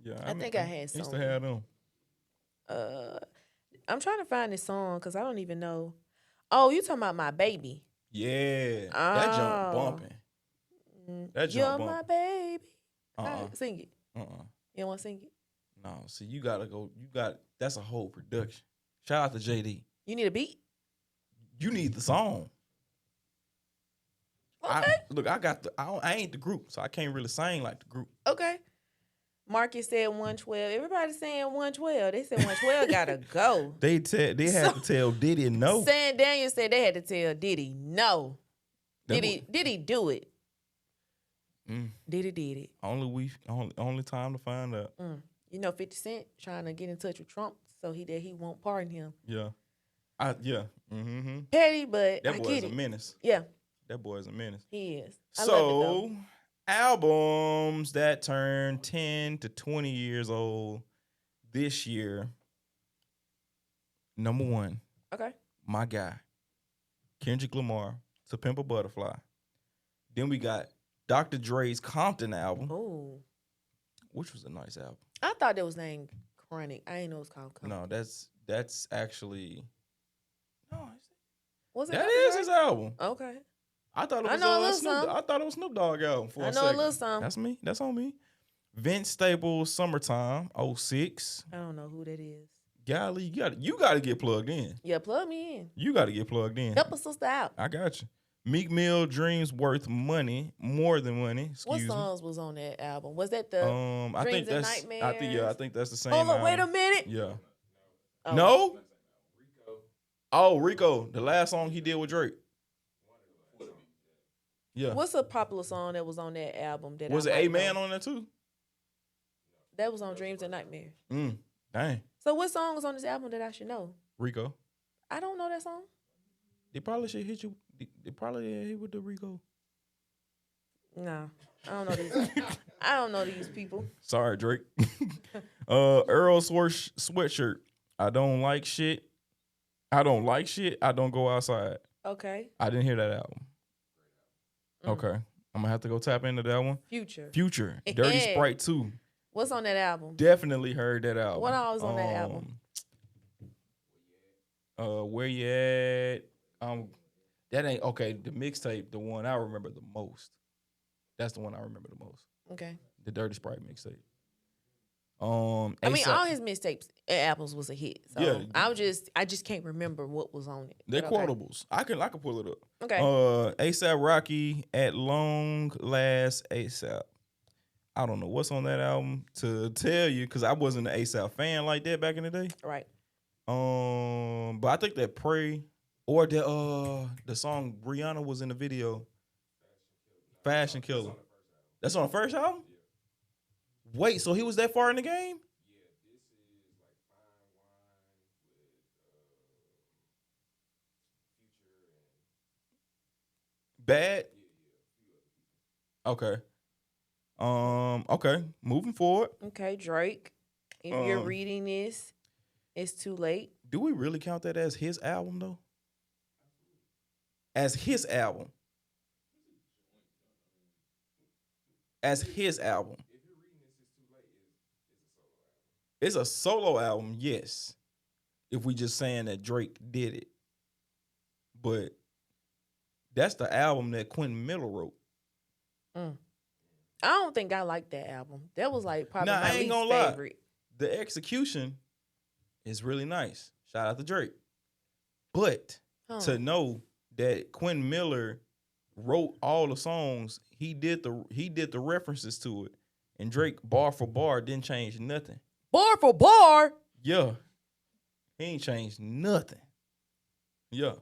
Yeah. I think I had some. Used to have them. I'm trying to find this song because I don't even know. Oh, you talking about My Baby? Yeah. That jump Oh. bumping. That You're jump my bumping. baby. Uh-uh. Sing it. Uh-uh. You don't want to sing it? No, see, you gotta go. That's a whole production. Shout out to JD. You need a beat? You need the song. Okay. I ain't the group, so I can't really sing like the group. Okay. Marcus said 112. Everybody's saying 112. They said 112 gotta go. They had to tell Diddy no. San Daniel said they had to tell Diddy no. That Did he do it? Mm. Did it? Only time to find out. You know, 50 Cent trying to get in touch with Trump so he won't pardon him. Yeah. Mm-hmm. Petty, but That I boy get is a it. menace. Yeah, That boy is a menace. he is. I love it, So, though. albums that turn 10 to 20 years old this year. Number 1, Okay. my guy, Kendrick Lamar, To Pimp a Butterfly. Then we got Dr. Dre's Compton album, Oh, which was a nice album. I thought that was named Chronic. I didn't know it was called Chronic. No, that's actually Was it that Dr. is Dre? his album. Okay. I thought it I was know a little Snoop. something. I thought it was Snoop Dogg album for I a know a second. little something. That's me. That's on me. Vince Staples, Summertime, 06. I don't know who that is. Golly, you gotta get plugged in. Yeah, plug me in. You gotta get plugged in. Help a sister out. I got you. Meek Mill, Dreams Worth Money, More Than Money. What Excuse me. songs was on that album? Was that the I think Dreams and that's. Nightmares? I think that's the same. Hold on, wait a album. minute. Yeah. Oh. No. Oh, Rico, the last song he did with Drake. Yeah. What's a popular song that was on that album? Was it might A-Man know? on there too? That was on Dreams and Nightmares. Dang. So what song was on this album that I should know? Rico. I don't know that song. They probably should hit you. They probably hit with the Rico. No, I don't know these. I don't know these people. Sorry, Drake. Earl Sweatshirt. I don't like shit. I don't like shit. I don't go outside. Okay. I didn't hear that album. Okay. I'm gonna have to go tap into that one. Future. Dirty Sprite 2. What's on that album? Definitely heard that album. What all is on that album? Where you at? That ain't okay. The mixtape, the one I remember the most. That's the one I remember the most. Okay. The Dirty Sprite mixtape. I mean, all his mixtapes albums was a hit. So Yeah. I just can't remember what was on it. They're But okay. quotables. I can pull it up. Okay. ASAP Rocky, At Long Last ASAP. I don't know what's on that album to tell you because I wasn't an ASAP fan like that back in the day. Right. But I think that Pray or the song Rihanna was in the video, Fashion Killer. That's on the first album? Wait, so he was that far in the game? Bad? Okay. Okay. Moving forward. Okay, Drake. If you're reading this, it's too late. Do we really count that as his album though? As his album. As his album. It's a solo album, yes. If we just saying that Drake did it. But that's the album that Quentin Miller wrote. I don't think I like that album. That was like probably Nah, my I ain't least gonna lie. favorite. The execution is really nice. Shout out to Drake. But to know that Quentin Miller wrote all the songs, he did the references to it, and Drake bar for bar didn't change nothing. Bar for bar. Yeah, he ain't changed nothing. Yeah,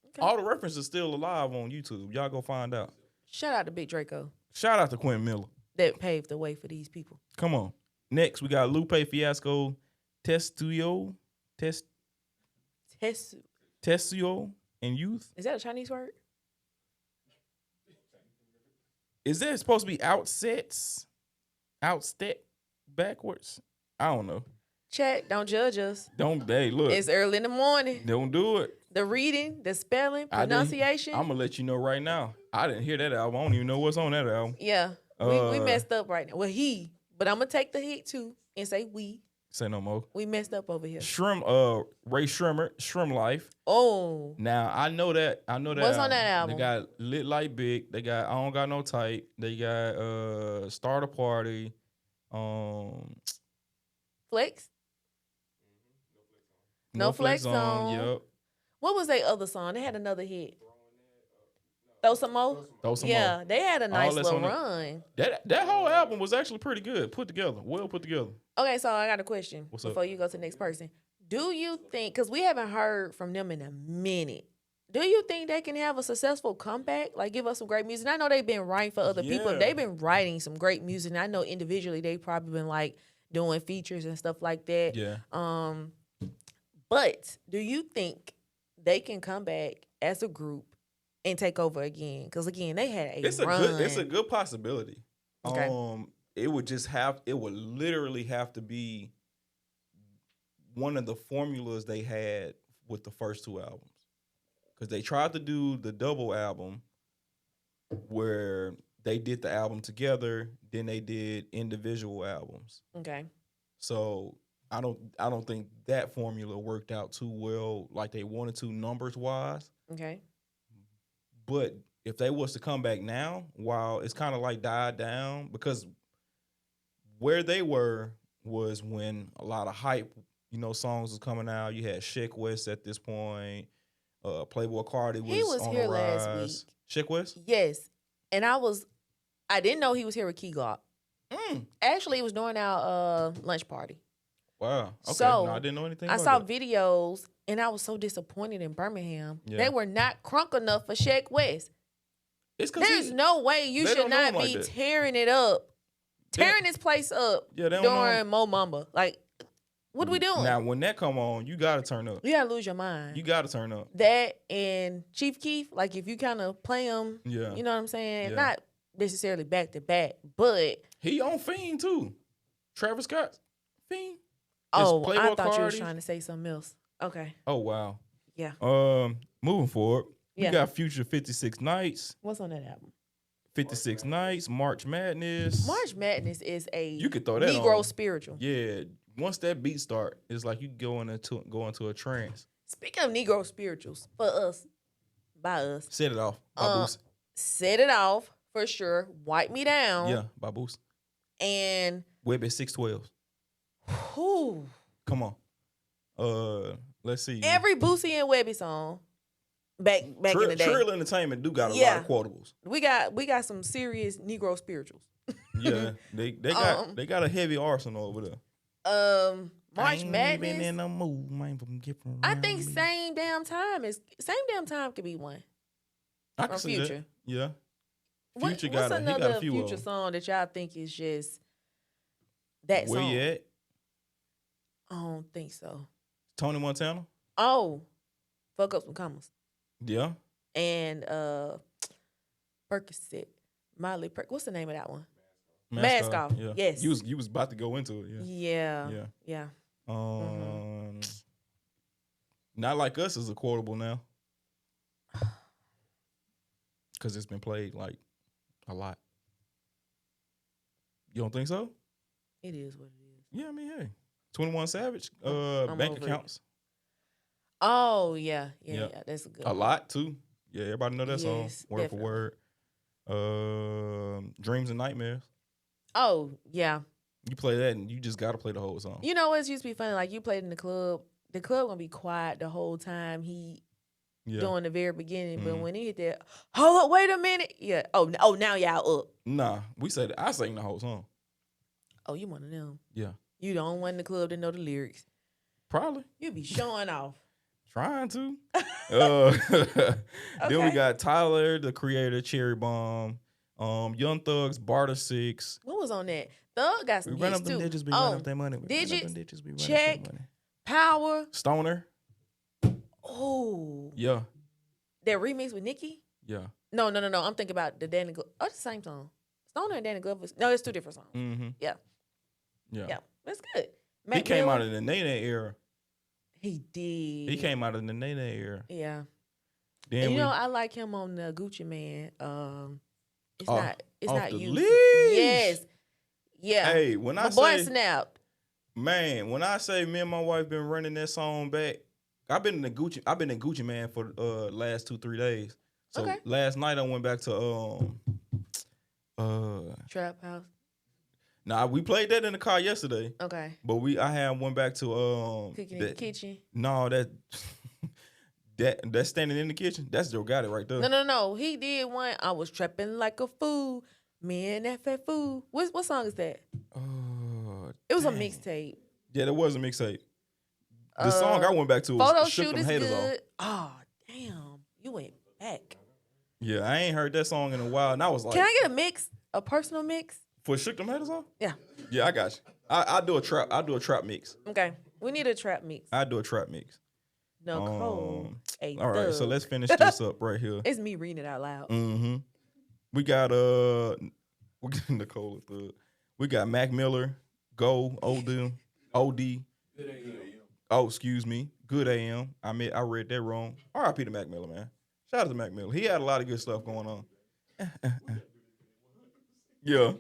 Okay. all the references still alive on YouTube. Y'all go find out. Shout out to Big Draco Shout out to Quentin Miller. that paved the way for these people. Come on. Next, we got Lupe Fiasco, Testuyo, Tesu. Testuyo, and youth. Is that a Chinese word? Is that supposed to be outsets? Outstep backwards? I don't know. Chat, don't judge us. Don't they look? It's early in the morning. Don't do it. The reading, the spelling, pronunciation. I'm gonna let you know right now. I didn't hear that album. I don't even know what's on that album. Yeah, we messed up right now. Well, but I'm gonna take the hit too and say we. Say no more. We messed up over here. Ray Shrimmer Life. Oh. Now I know that. What's on that album? They got Lit Like Big. They got I Don't Got No Type. They got Start a Party. Flex. No Flex Zone. Yep. What was their other song? They had another hit. Throw Some More? Yeah, they had a nice little run. That whole album was actually pretty good. Well put together. Okay, so I got a question before you go to the next person. Do you think, because we haven't heard from them in a minute, do you think they can have a successful comeback? Like give us some great music? And I know they've been writing for other people. They've been writing some great music. And I know individually they've probably been like doing features and stuff like that. Yeah. But do you think they can come back as a group and take over again? Because again, they had a run. It's a good possibility. Okay. It would literally have to be one of the formulas they had with the first two albums. Because they tried to do the double album where they did the album together, then they did individual albums. Okay. So I don't think that formula worked out too well like they wanted to numbers wise. Okay. But if they was to come back now, while it's kind of like died down, because where they were was when a lot of hype, songs was coming out. You had Sheck West at this point. Playboy Cardi was on here the rise. last week. Sheck West? Yes. And I didn't know he was here with Key Glock. Actually, he was doing our lunch party. Wow. Okay. So, no, I didn't know anything I about saw that. videos, and I was so disappointed in Birmingham. Yeah. They were not crunk enough for Sheck West. It's 'cause There's no way you should not be tearing it up, tearing this place up during Mo Mamba. Like, what are we doing? Now, when that come on, you got to turn up. You got to lose your mind. You got to turn up. That and Chief Keef, like if you kind of play them, Yeah. you know what I'm saying? Yeah. Not necessarily back to back, but. He on Fiend, too. Travis Scott, Fiend. Oh, Playboy I thought Cardi. you was trying to say something else. Okay. Oh, wow. Yeah. Moving forward, we Yeah. got Future 56 Nights. What's on that album? 56 Nights, March Madness. March Madness is a You could throw that Negro on. spiritual. Yeah. Once that beat start, it's like you go into a trance. Speaking of Negro spirituals, for us, by us, Set it off. Baboose. Set It Off for sure. Wipe Me Down. Yeah, Baboose. And Web at 612. whew, Come on. Let's see. every Boosie and Webby song back in the day. Trill Entertainment do got a lot of quotables. We got some serious Negro spirituals. Yeah, they got a heavy arsenal over there. March Madness. In the mood, man, I think Same Damn Time could be one. I can from see Future. that. Yeah. What's Future got another a few Future of them. song that y'all think is just that Where song? you at? I don't think so. Tony Montana? Oh, Fuck Up Some Commas. Yeah. And Percocet. Miley what's the name of that one? Mask Off. Yeah. Yes. You was about to go into it. Yeah. Yeah. Not Like Us is a quotable now. Because it's been played like a lot. You don't think so? It is what it is. Yeah, I mean, hey. 21 Savage, I'm bank over accounts. Oh, yeah. That's a good A one. lot too. Yeah, everybody know that song. Yes, Word definitely. for word. Dreams and Nightmares. Oh, yeah. You play that and you just gotta play the whole song. You know what's used to be funny? Like you played in the club gonna be quiet the whole time he doing the very beginning. But when he hit that, hold up, wait a minute. Yeah. Oh, now y'all up. Nah, I sang the whole song. Oh, you one of them. Yeah. You the only one in the club that know the lyrics. Probably. You be showing off. Trying to. Then we Okay. got Tyler, the Creator, Cherry Bomb, Young Thugs, Barter 6. What was on that? Thug got some We run hits up them too. digits, we run up their money. We run up them Digits, digits, we run up Check, their money. Power. Stoner. Oh. Yeah. That remix with Nicki? Yeah. No. I'm thinking about the Danny Glover. Oh, it's the same song. Stoner and Danny Glover. No, it's 2 different songs. Mm-hmm. Yeah. Yeah. Yeah. That's good. He Mac came Miller, out of the Nene era. He did. He came out of the Nene era. Yeah. Then And you know, I like him on the Gucci Man. It's off not the you. leash. Yes. Yeah. Hey, when I My boy say snapped. man, when I say me and my wife been running that song back, I've been in Gucci Man for last 2-3 days. So Okay. last night I went back to Trap House. Nah, we played that in the car yesterday. Okay. But I had one back to Cooking in the kitchen. No, that's standing in the kitchen. That's Joe got it right there. No. He did one. I was trapping like a fool. Me and that fat fool. What song is that? It was a mixtape. Yeah, that was a mixtape. The song I went back to Photo was Shook Shoot Them is Haters good. Off. Oh, damn. You went back. Yeah, I ain't heard that song in a while, and I was like, Can I get a mix? A personal mix? for Shook Them Haters Off? Yeah. Yeah, I got you. I do a trap mix. Okay. We need a trap mix. I do a trap mix. Nicole. All right, so let's finish this up right here. It's me reading it out loud. Mm-hmm. We got Nicole Thug. We got Mac Miller, Go, OD. Oh, excuse me. Good AM. I read that wrong. R.I.P. to Mac Miller, man. Shout out to Mac Miller. He had a lot of good stuff going on. Yeah.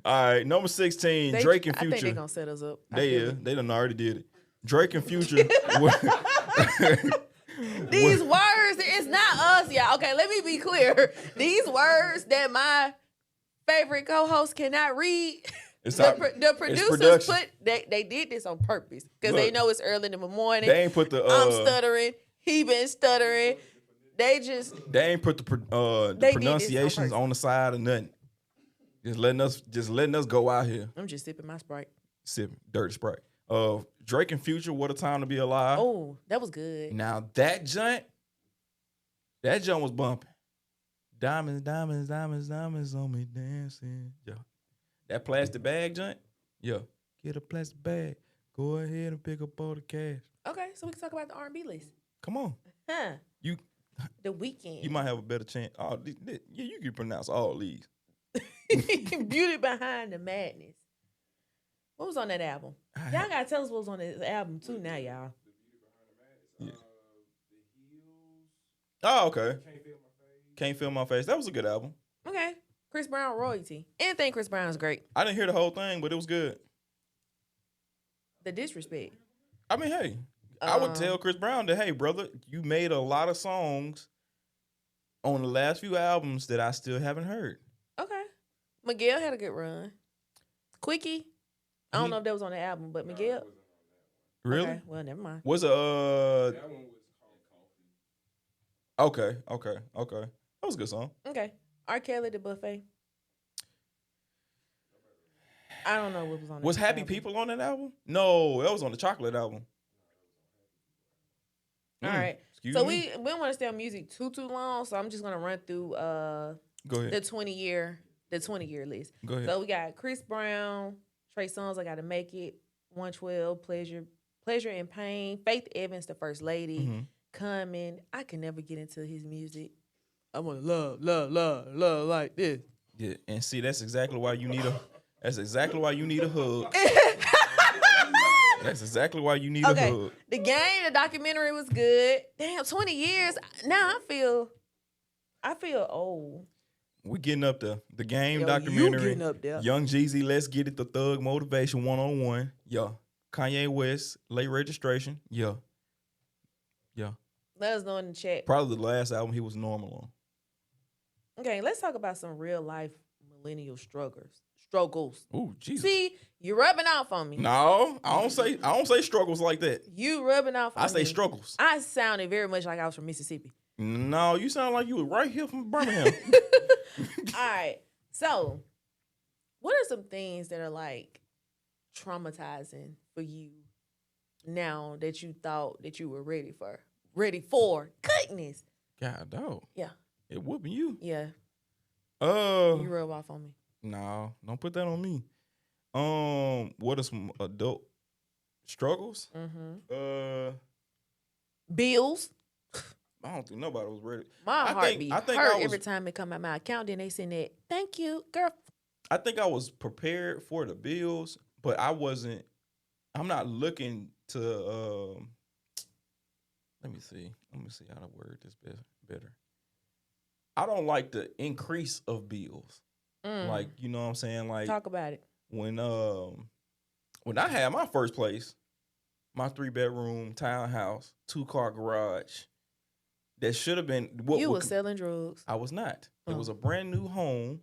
All right, number 16, Drake and Future. I think they're going to set us up. They done already did it. Drake and Future. These words, it's not us, y'all. Okay, let me be clear. These words that my favorite co-host cannot read, the producers they did this on purpose because they know it's early in the morning. They ain't put the I'm stuttering. He been stuttering. They ain't put the pronunciations on the side or nothing. Just letting us go out here. I'm just sipping my Sprite. Sipping dirty Sprite. Drake and Future, What a Time to Be Alive. Oh, that was good. Now that joint was bumping. Diamonds, diamonds, diamonds, diamonds on me dancing. Yeah. That plastic bag joint? Yeah. Get a plastic bag. Go ahead and pick up all the cash. Okay, so we can talk about the R&B list. Come on. Huh. You The Weeknd. You might have a better chance. You can pronounce all these. Beauty Behind the Madness. What was on that album? Y'all gotta tell us what was on this album too now, y'all. Yeah. Oh, okay. Can't Feel My Face. That was a good album. Okay. Chris Brown royalty. Anything Chris Brown is great. I didn't hear the whole thing, but it was good. The disrespect. I mean, hey, I would tell Chris Brown that, hey, brother, you made a lot of songs on the last few albums that I still haven't heard. Okay. Miguel had a good run. Quickie. I don't know if that was on the album, but Miguel. Really? Okay. Well, never mind. Was that one was called Coffee. Okay. That was a good song. Okay. R. Kelly, The Buffet. I don't know what was on that. Was Happy album. People on that album? No, that was on the Chocolate album. All right. Excuse so me. we don't want to stay on music too long, so I'm just gonna run through Go ahead. the 20 year list. Go ahead. So we got Chris Brown, Trey Songz, I Gotta Make It, 112, Pleasure and Pain, Faith Evans, The First Lady, Common. I can never get into his music. I want to love like this. Yeah, and see, that's exactly why you need a hug. That's exactly why you need a hug. The Game, the documentary was good. Damn, 20 years. Now I feel old. We getting up there. The Game Yo, documentary. you getting up there. Young Jeezy, Let's Get It, The Thug Motivation 101. Yeah. Kanye West, Late Registration. Yeah. Let us know in the chat. Probably the last album he was normal on. Okay, let's talk about some real life millennial struggles. Ooh, Jesus. See, you're rubbing off on me. No, I don't say struggles like that. You rubbing off on me. I say struggles. I sounded very much like I was from Mississippi. No, you sound like you were right here from Birmingham. All right. So, what are some things that are like traumatizing for you now that you thought that you were ready for? Goodness. God, dog. Yeah. It whooping you. Yeah. You rub off on me. No, don't put that on me. What are some adult struggles? Bills. I don't think nobody was ready. My heart think- be I think hurt I was- every time it come out my account. Then they send that, thank you, girl. I think I was prepared for the bills, but I wasn't. I'm not looking to. Let me see how to word this better. I don't like the increase of bills. Like, you know what I'm saying? Like, Talk about it. when I had my first place, my 3-bedroom townhouse, 2-car garage, that should have been You was selling drugs. I was not. It Oh. was a brand new home.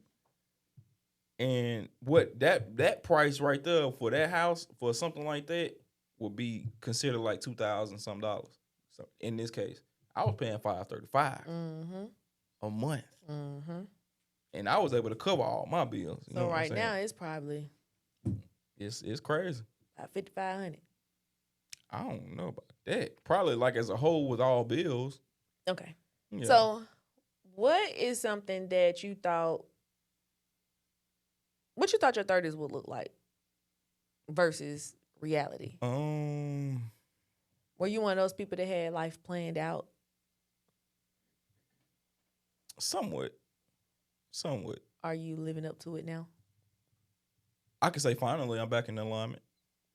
And what that price right there for that house, for something like that, would be considered like $2,000 some dollars. So in this case, I was paying $535 a month. And I was able to cover all my bills. You know So what I'm right saying? now it's probably It's crazy. about $5,500. I don't know about that. Probably like as a whole with all bills. Okay. Yeah. So what is something that you thought? What you thought your 30s would look like versus reality? Were you one of those people that had life planned out? Somewhat. Are you living up to it now? I could say finally I'm back in alignment.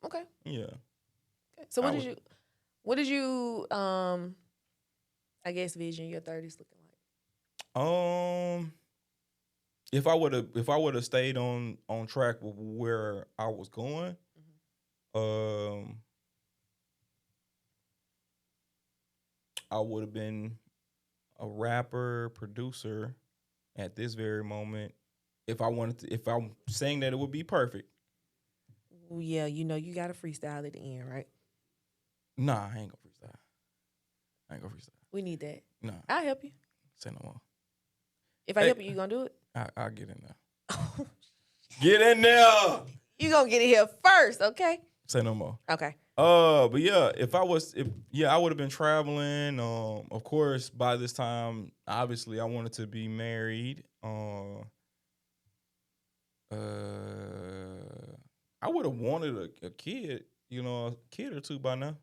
Okay. Yeah. Okay. So I what did you I guess vision your 30s looking like? If I would have stayed on track with where I was going, I would have been a rapper, producer at this very moment. If I'm saying that it would be perfect. Well, yeah, you know you got to freestyle at the end, right? Nah, I ain't gonna freestyle. We need that. Nah, I'll help you. say no more. If I help you, you gonna do it? I'll get in there. Get in there. You gonna get it here first, okay? Say no more. Okay. But yeah, I would have been traveling. Of course, by this time, obviously, I wanted to be married. I would have wanted a kid, a kid or two by now,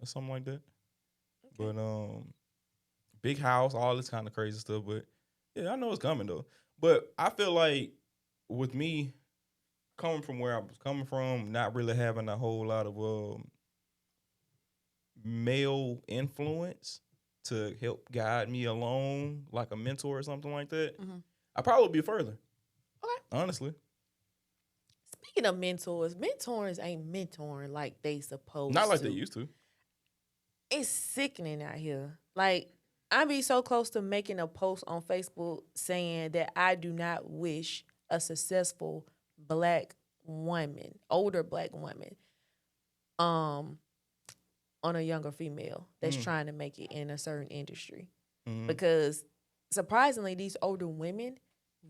or something like that. Okay. But big house, all this kind of crazy stuff. But yeah, I know it's coming though. But I feel like with me coming from where I was coming from, not really having a whole lot of male influence to help guide me along, like a mentor or something like that, I'd probably be further. Okay. Honestly. Speaking of mentors ain't mentoring like they supposed to. Not like they used to. It's sickening out here. Like, I be so close to making a post on Facebook saying that I do not wish a successful black woman, older black woman, on a younger female that's trying to make it in a certain industry. Because surprisingly, these older women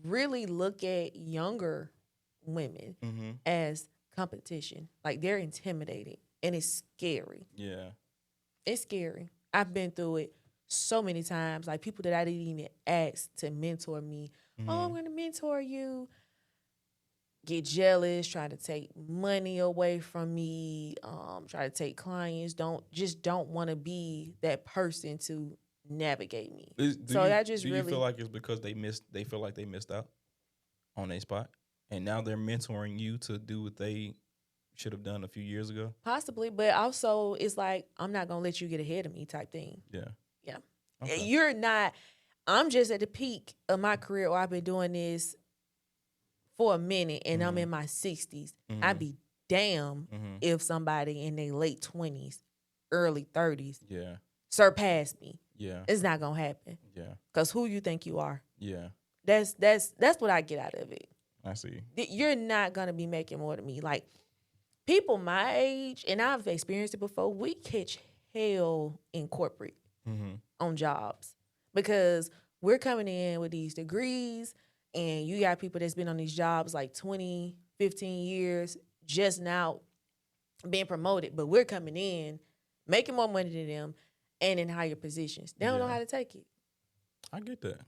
really look at younger women as competition. Like, they're intimidated, and it's scary. Yeah. It's scary. I've been through it so many times. Like, people that I didn't even ask to mentor me. Oh, I'm going to mentor you. Get jealous, try to take money away from me, try to take clients. Don't want to be that person to navigate me. Do you feel like it's because they feel like they missed out on their spot, and now they're mentoring you to do what they should have done a few years ago? Possibly, but also it's like, I'm not gonna let you get ahead of me type thing. Yeah. Okay. You're not. I'm just at the peak of my career, or I've been doing this for a minute, and I'm in my 60s. I'd be damn if somebody in their late 20s, early 30s, surpassed me. Yeah. It's not gonna happen. Yeah. Cause who you think you are? Yeah. That's what I get out of it. I see. You're not gonna be making more than me. Like, people my age, and I've experienced it before, we catch hell in corporate on jobs because we're coming in with these degrees, and you got people that's been on these jobs like 20, 15 years, just now being promoted, but we're coming in, making more money than them, and in higher positions. They don't know how to take it. I get that.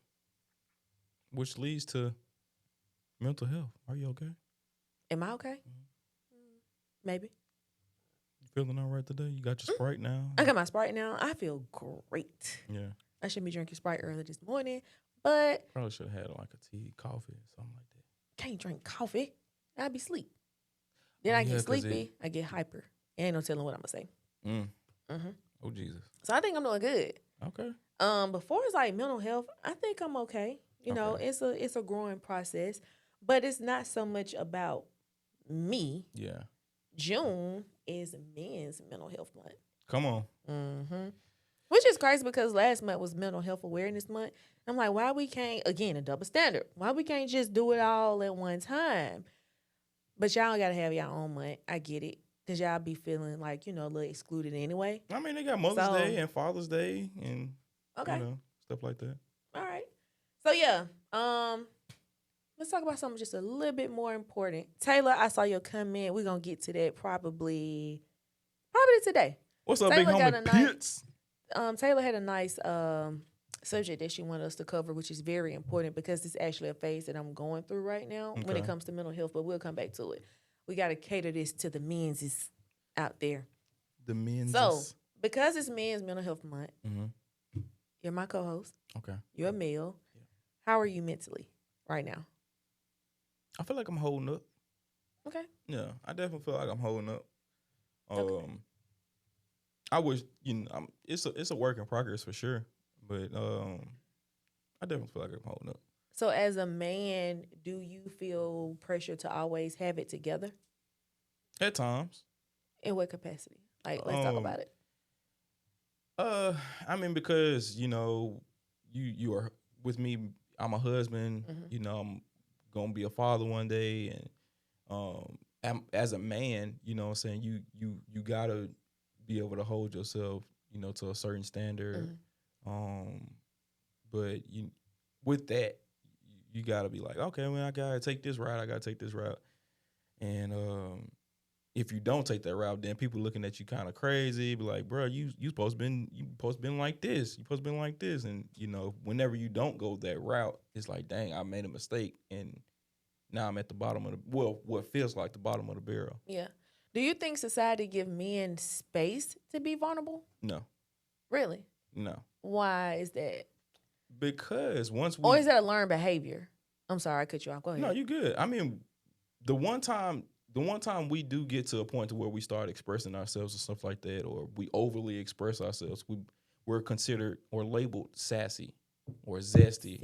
Which leads to mental health. Are you okay? Am I okay? Maybe. You feeling all right today? You got your Sprite now? I got my Sprite now. I feel great. Yeah. I shouldn't be drinking Sprite early this morning, but Probably should have had like a tea, coffee, something like that. can't drink coffee. I'd be asleep. Then Oh, I yeah, get 'cause sleepy. I get hyper. Ain't no telling what I'm gonna say. Oh Jesus. So I think I'm doing good. Okay. Before it's like mental health, I think I'm okay. You know, Okay. it's a growing process, but it's not so much about me. Yeah. June is men's mental health month. Come on. Which is crazy because last month was mental health awareness month. I'm like, why we can't, again, a double standard. Why we can't just do it all at one time? But y'all gotta have your own month. I get it. Cause y'all be feeling like, a little excluded anyway. I mean, they got Mother's So- Day and Father's Day and Okay. stuff like that. All right. So yeah. Let's talk about something just a little bit more important. Taylor, I saw your comment. We're gonna get to that probably today. What's up, Taylor big got homie a nice- Pitts? Taylor had a nice subject that she wanted us to cover, which is very important because it's actually a phase that I'm going through right now when it Okay. comes to mental health, but we'll come back to it. We got to cater this to the men's out there. The men's. So, because it's men's mental health month, Mhm. you're my co-host. Okay. You're a male. How are you mentally right now? I feel like I'm holding up. Okay. Yeah, I definitely feel like I'm holding up. Okay. I wish it's a work in progress for sure, but I definitely feel like I'm holding up. So as a man, do you feel pressure to always have it together? At times. In what capacity? Like, let's talk about it. I mean, because you are with me. I'm a husband. Mhm. I'm gonna be a father one day, and as a man, what I'm saying, you gotta be able to hold yourself, to a certain standard. But with that, you gotta be like, okay, well, I gotta take this route. I gotta take this route, and if you don't take that route, then people looking at you kind of crazy, be like, bro, you supposed to been like this. You supposed to been like this. And, whenever you don't go that route, it's like, dang, I made a mistake. And now I'm at the bottom of what feels like the bottom of the barrel. Yeah. Do you think society give men space to be vulnerable? No, Really? no. Why is that? Because once we... Or is that a learned behavior? I'm sorry, I cut you off. Go ahead. No, you good. I mean, the one time we do get to a point to where we start expressing ourselves and stuff like that, or we overly express ourselves, we're considered or labeled sassy or zesty,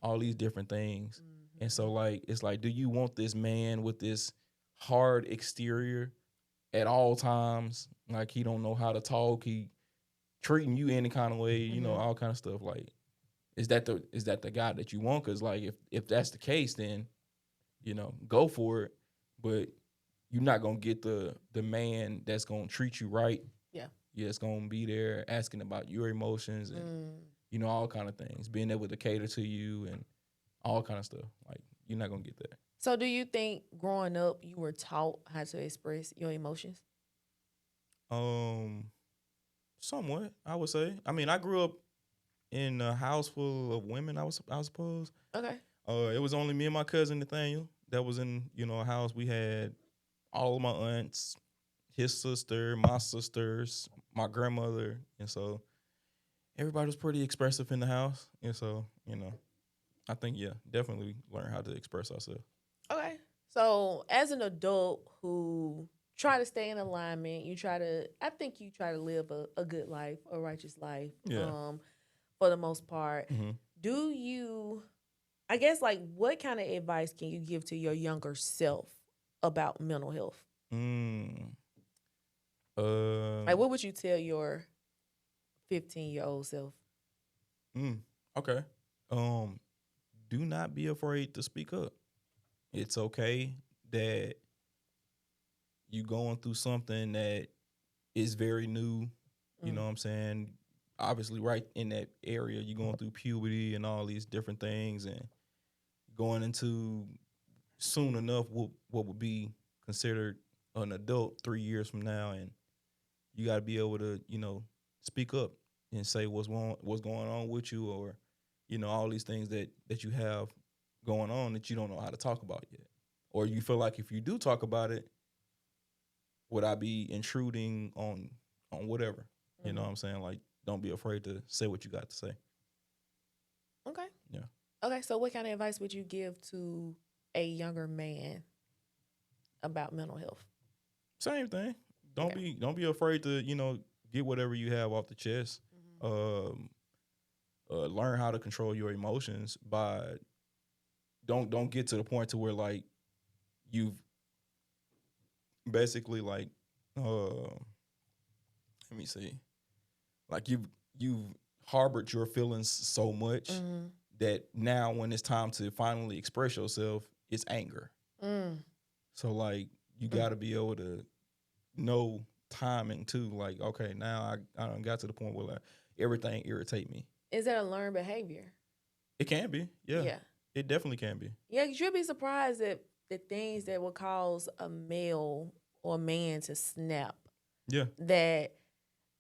all these different things. And so, like, it's like, do you want this man with this hard exterior at all times? Like, he don't know how to talk, he treating you any kind of way, all kind of stuff. Like, is that the guy that you want? Because, like, if that's the case, then go for it. But you're not gonna get the man that's gonna treat you right. Yeah. Yeah, it's gonna be there asking about your emotions and all kind of things, being able to cater to you and all kind of stuff. Like, you're not gonna get that. So do you think growing up you were taught how to express your emotions? Somewhat, I would say. I mean, I grew up in a house full of women, I suppose. Okay. It was only me and my cousin Nathaniel that was in, a house. We had all of my aunts, his sister, my sisters, my grandmother. And so everybody was pretty expressive in the house. And so, I think, yeah, definitely learn how to express ourselves. Okay. So as an adult who try to stay in alignment, I think you try to live a good life, a righteous life. Yeah. For the most part. Mm-hmm. Do you, I guess, like, what kind of advice can you give to your younger self about mental health? Like, what would you tell your 15-year-old self? Okay. Do not be afraid to speak up. It's okay that you going through something that is very new. You know what I'm saying? Obviously, right in that area, you're going through puberty and all these different things, and going into soon enough what would be considered an adult 3 years from now, and you got to be able to speak up and say what's going on with you, or all these things that you have going on that you don't know how to talk about yet, or you feel like if you do talk about it, would I be intruding on whatever? You know what I'm saying? Like, don't be afraid to say what you got to say. Okay. Yeah. Okay, so what kind of advice would you give to a younger man about mental health? Same thing. Don't be afraid to, get whatever you have off the chest. Learn how to control your emotions by don't get to the point to where like you've basically like let me see. Like you've harbored your feelings so much that now when it's time to finally express yourself, it's anger. So like you got to be able to know timing too. Like, okay, now I done got to the point where like everything irritate me. Is that a learned behavior? It can be. Yeah. Yeah. It definitely can be. Yeah, you'd be surprised at the things that would cause a male or man to snap. Yeah. That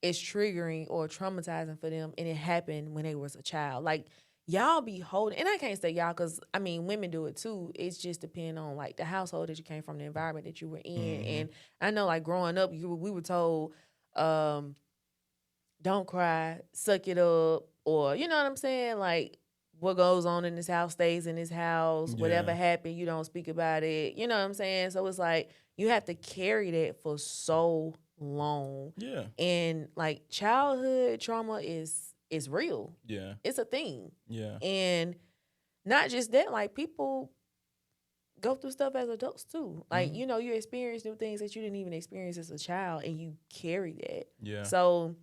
is triggering or traumatizing for them, and it happened when they was a child. Like, y'all be holding, and I can't say y'all because, I mean, women do it too. It's just depending on, like, the household that you came from, the environment that you were in. And I know, like, growing up, we were told, don't cry, suck it up, or, you know what I'm saying? Like, what goes on in this house stays in this house. Yeah. Whatever happened, you don't speak about it. You know what I'm saying? So it's like, you have to carry that for so long. Yeah. And like childhood trauma is real. Yeah. It's a thing. Yeah. And not just that, like people go through stuff as adults too. Like, you experience new things that you didn't even experience as a child, and you carry that. Yeah. So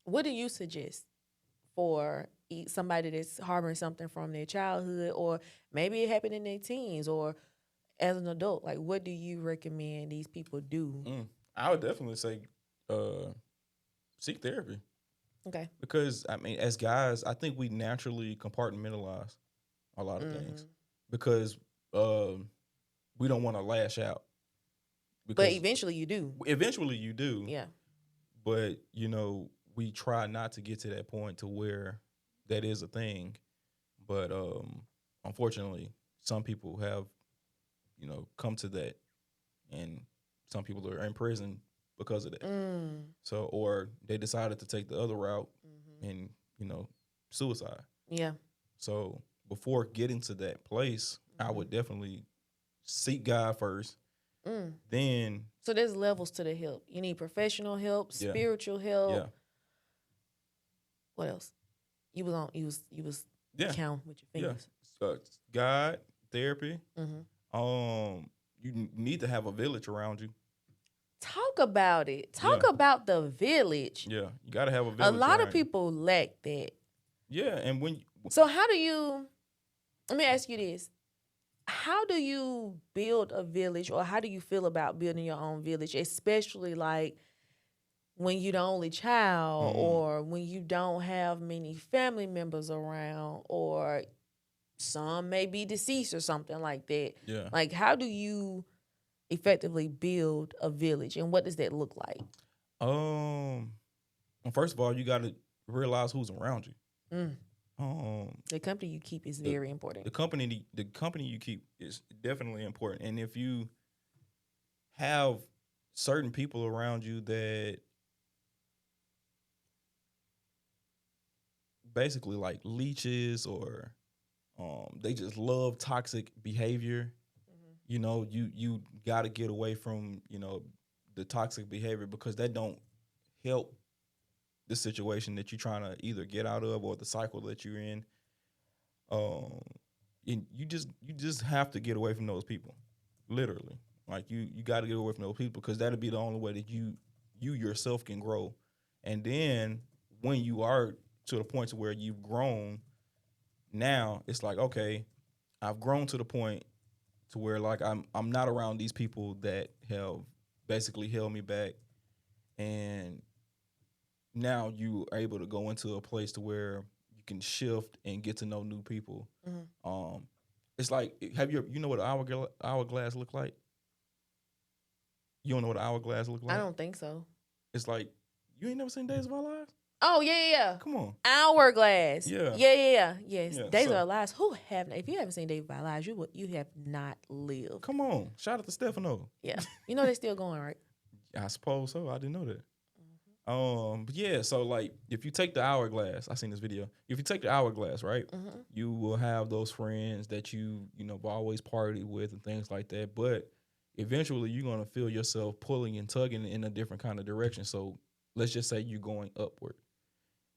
what do you suggest for somebody that's harboring something from their childhood, or maybe it happened in their teens or as an adult? Like, what do you recommend these people do? I would definitely say seek therapy. Okay. Because, I mean, as guys, I think we naturally compartmentalize a lot of things because we don't want to lash out. But eventually you do. Eventually you do. Yeah. But, we try not to get to that point to where that is a thing. But unfortunately, some people have, come to that, and some people are in prison because of that. So, or they decided to take the other route and, suicide. Yeah. So before getting to that place, I would definitely seek God first. Then. So there's levels to the help. You need professional help, spiritual help. Yeah. What else? You was counting with your fingers. Yeah. God, therapy. You need to have a village around you. Talk about it. Talk about the village. Yeah, you got to have a village. A lot of around people lack that. Yeah, and So how do you? Let me ask you this: how do you build a village, or how do you feel about building your own village, especially like when you're the only child, or when you don't have many family members around, or some may be deceased or something like that? Yeah. Like, how do you effectively build a village, and what does that look like? Well, first of all, you got to realize who's around you. The company you keep is very important. The company you keep is definitely important, and if you have certain people around you that basically like leeches, or they just love toxic behavior, you got to get away from the toxic behavior, because that don't help the situation that you're trying to either get out of, or the cycle that you're in. And you just have to get away from those people, literally. Like you got to get away from those people, because that'll be the only way that you yourself can grow. And then when you are to the point to where you've grown, now it's like, okay, I've grown to the point to where like I'm not around these people that have basically held me back, and now you are able to go into a place to where you can shift and get to know new people. It's like, you know what an hourglass look like? You don't know what an hourglass look like? I don't think so. It's like, you ain't never seen Days of Our Lives? Oh, yeah. Come on. Hourglass. Yeah. Yes. Yeah, Days so- of Our Lives. If you haven't seen Days of Our Lives, you have not lived. Come on. Shout out to Stefano. Yeah. You know they're still going, right? I suppose so. I didn't know that. But yeah, so like if you take the hourglass, I seen this video. If you take the hourglass, right, you will have those friends that you know always party with and things like that. But eventually, you're gonna feel yourself pulling and tugging in a different kind of direction. So let's just say you're going upward,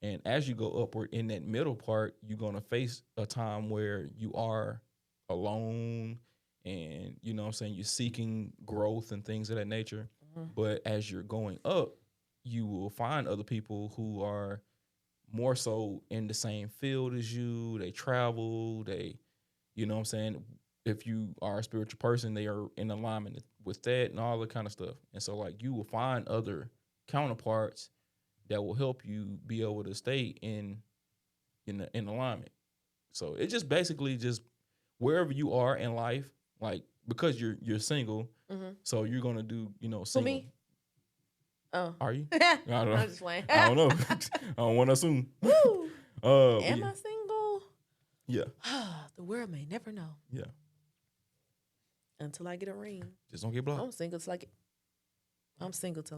and as you go upward in that middle part, you're gonna face a time where you are alone, and you know what I'm saying, you're seeking growth and things of that nature. But as you're going up, you will find other people who are more so in the same field as you. They travel, you know what I'm saying? If you are a spiritual person, they are in alignment with that and all that kind of stuff. And so like you will find other counterparts that will help you be able to stay in alignment. So it just basically just wherever you are in life, like because you're single, so you're gonna do, single. For me? Oh. Are you? I don't know. I'm just playing. I don't know. I don't want to assume. Woo! Am I single? Yeah. The world may never know. Yeah. Until I get a ring. Just don't get blocked. I'm single till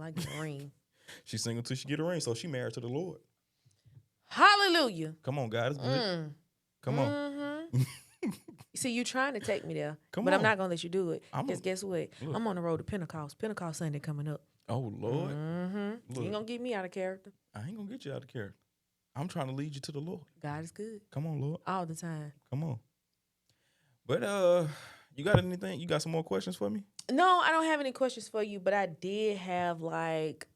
I get a ring. She's single till she get a ring, so she married to the Lord. Hallelujah. Come on, God. It's good. Come on. See, you trying to take me there, Come but on. I'm not going to let you do it. Because guess what? Look. I'm on the road to Pentecost. Pentecost Sunday coming up. Oh, Lord. You ain't going to get me out of character. I ain't going to get you out of character. I'm trying to lead you to the Lord. God is good. Come on, Lord. All the time. Come on. But you got anything? You got some more questions for me? No, I don't have any questions for you, but I did have like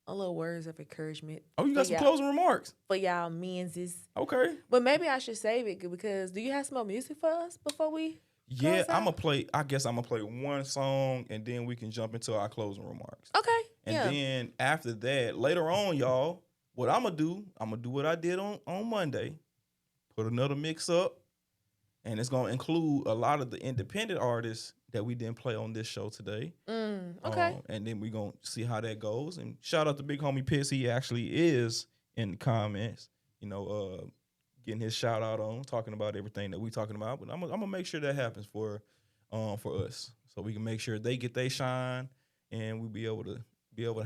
a little words of encouragement. Oh, you got some closing remarks? For y'all menses. Okay. But maybe I should save it because do you have some more music for us before we Yeah, close out? I guess I'm going to play one song and then we can jump into our closing remarks. Okay. And then after that, later on, y'all, what I'm going to do what I did on Monday. Put another mix up. And it's going to include a lot of the independent artists that we didn't play on this show today. Okay. And then we're going to see how that goes. And shout out to Big Homie Pitts. He actually is in the comments, getting his shout out on, talking about everything that we talking about. But I'm going to make sure that happens for us. So we can make sure they get their shine and we'll be able to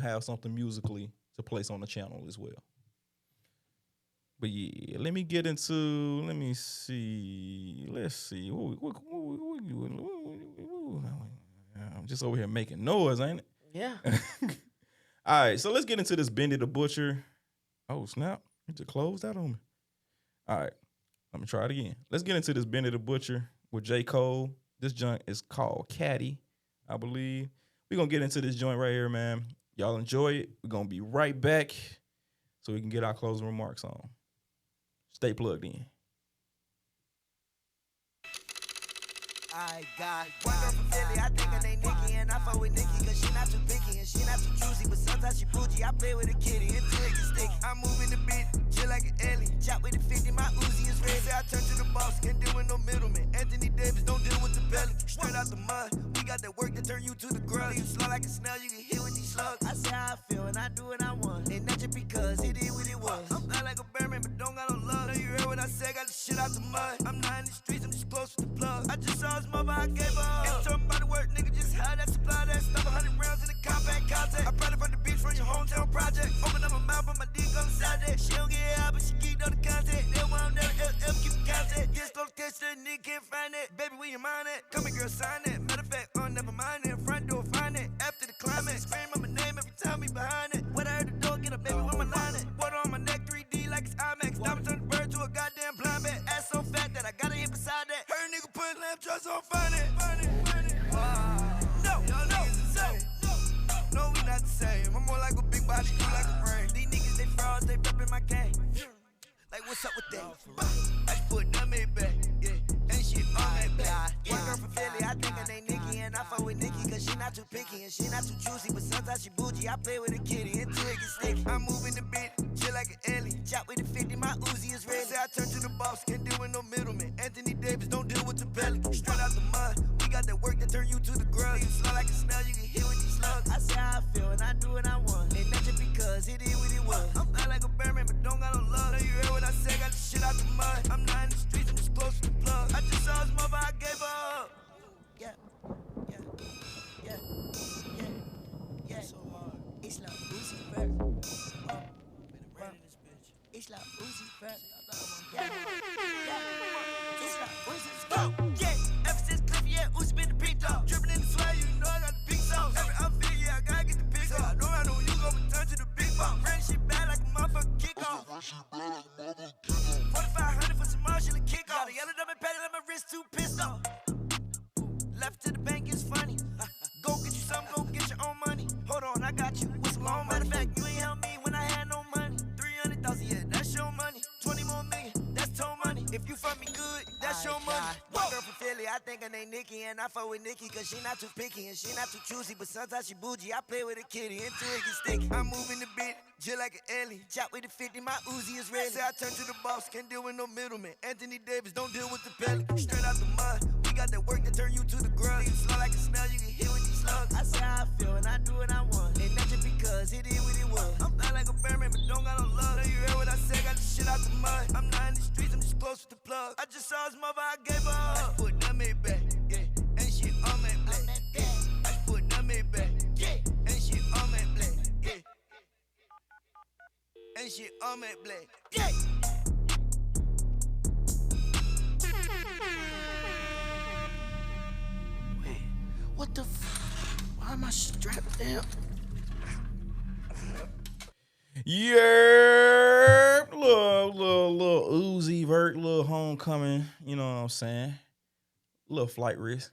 have something musically to place on the channel as well. But yeah, let me see. Let's see. I'm just over here making noise, ain't it? Yeah. All right, so let's get into this Bendy the Butcher. Oh, snap. It just closed out on me. All right, let me try it again. Let's get into this Bendy the Butcher with J. Cole. This joint is called Caddy, I believe. We're going to get into this joint right here, man. Y'all enjoy it. We're going to be right back so we can get our closing remarks on. Stay plugged in. I got one girl from Philly, I think her name Nikki, and I fuck with Nikki cause she not too picky and she not too juicy, but sometimes she bougie. I play with a kitty until it gets sticky. I'm moving the beat, chill like an alien. Chop with the 50, my Uzi is ready. I turn to the boss, can't deal with no middleman. Anthony Davis, don't deal with the belly. Straight out the mud, we got that work to turn you to the grub. You slow like a snail, you get hit with these slugs. I say how I feel and I do what I want, and not just because it is what it was. I'm fly like a Birdman, but don't got no love. Know you heard what I said, got the shit out the mud. I'm not in the streets, I'm just close to the plug. I just saw his mother, I gave her up. Ain't talking about the work, nigga, just had that supply that stuff. 100 rounds in the compact contact. I brought it from the beach from your hometown project. Open up my mouth, but my dick on the side that. She don't get out, but she keep on the contact. They want them, keep the contact. Yes, close catch that nigga can't find it. Baby, where you mind it? Come here, girl, sign it. Matter of fact, never mind it. Front door, find it. After the climax, scream on my name every time we behind it. When I heard the door, get up, baby, where my line it? Water on my neck, 3D like it's IMAX. Diamonds on the bird to a goddamn blind bat. Ass so fat that I gotta hit beside that. Her nigga put lamp trucks on, find it. No, we not the same. I'm more like a big body, you like a brain. These niggas, they frauds, they reppin' my game. Like, what's up with that? I just put them in back, yeah. Ain't shit on that back. One girl from Philly, I think her name Nikki, and I fuck with Nikki cause she not too picky and she not too juicy, but sometimes she bougie. I play with a kitty until it gets sticky. I'm moving the beat, chill like an alien. Chop with the 50, my Uzi is ready. Say I turn to the boss, can't deal with no middleman. Anthony Davis, don't deal with the belly. Straight out the mud, we got that work to turn you to the grub. You slow like a snail, you get hit with these slugs. I say how I feel and I do what I want, and not just because it is what it was. I'm fly like a Birdman, but don't got no love. Know you heard what I said, got the shit out the mud. I'm not in the streets, I'm just close to the plug. I just saw his mother, I gave her up. Yeah. It's like Lucy Bird. Yeah, ever since Cliffy, yeah, Uzi been the big dog. Dripping in the swag, you know I got the big sauce. Every outfit, yeah, I gotta get the big sauce. I know you gon' return to the big boss. Ran shit bad like a motherfucking kickoff. 4,500 for some marginal kickoff. Got a yellow diamond padded on my wrist, too pissed off. Left to the bank is funny. Go get you some, go get your own money. Hold on, I got you with some long money. Matter of fact, you ain't help me when I had no money. 300,000, yeah, that's your money. 20 more million, that's total money. If you fuck me good, that's your money. My girl from Philly, I think her name Nikki, and I fuck with Nikki cause she not too picky and she not too choosy, but sometimes she bougie. I play with a kitty until it gets sticky. I'm moving the bit, just like an alien. Chop with the 50, my Uzi is ready. Say I turn to the boss, can't deal with no middleman. Anthony Davis, don't deal with the pellet. Straight out the mud, we got that work to turn you to the grub. You slow like a snail, you can hit with these slugs. I say how I feel and I do what I want. And not just because it is what it was. I'm fly like a bearman, but don't got no love. Know you heard what I said, got the shit out the mud. I'm not in the streets, I'm just close with the plug. I just saw his mother, I gave her up. I put that made back, yeah. And she on my black, yeah. I put that made back, yeah. And she on my black, yeah. And she on my black, yeah. Wait, what the why am I strapped down? Yeah, little Uzi Vert, little homecoming, you know what I'm saying? Little flight risk.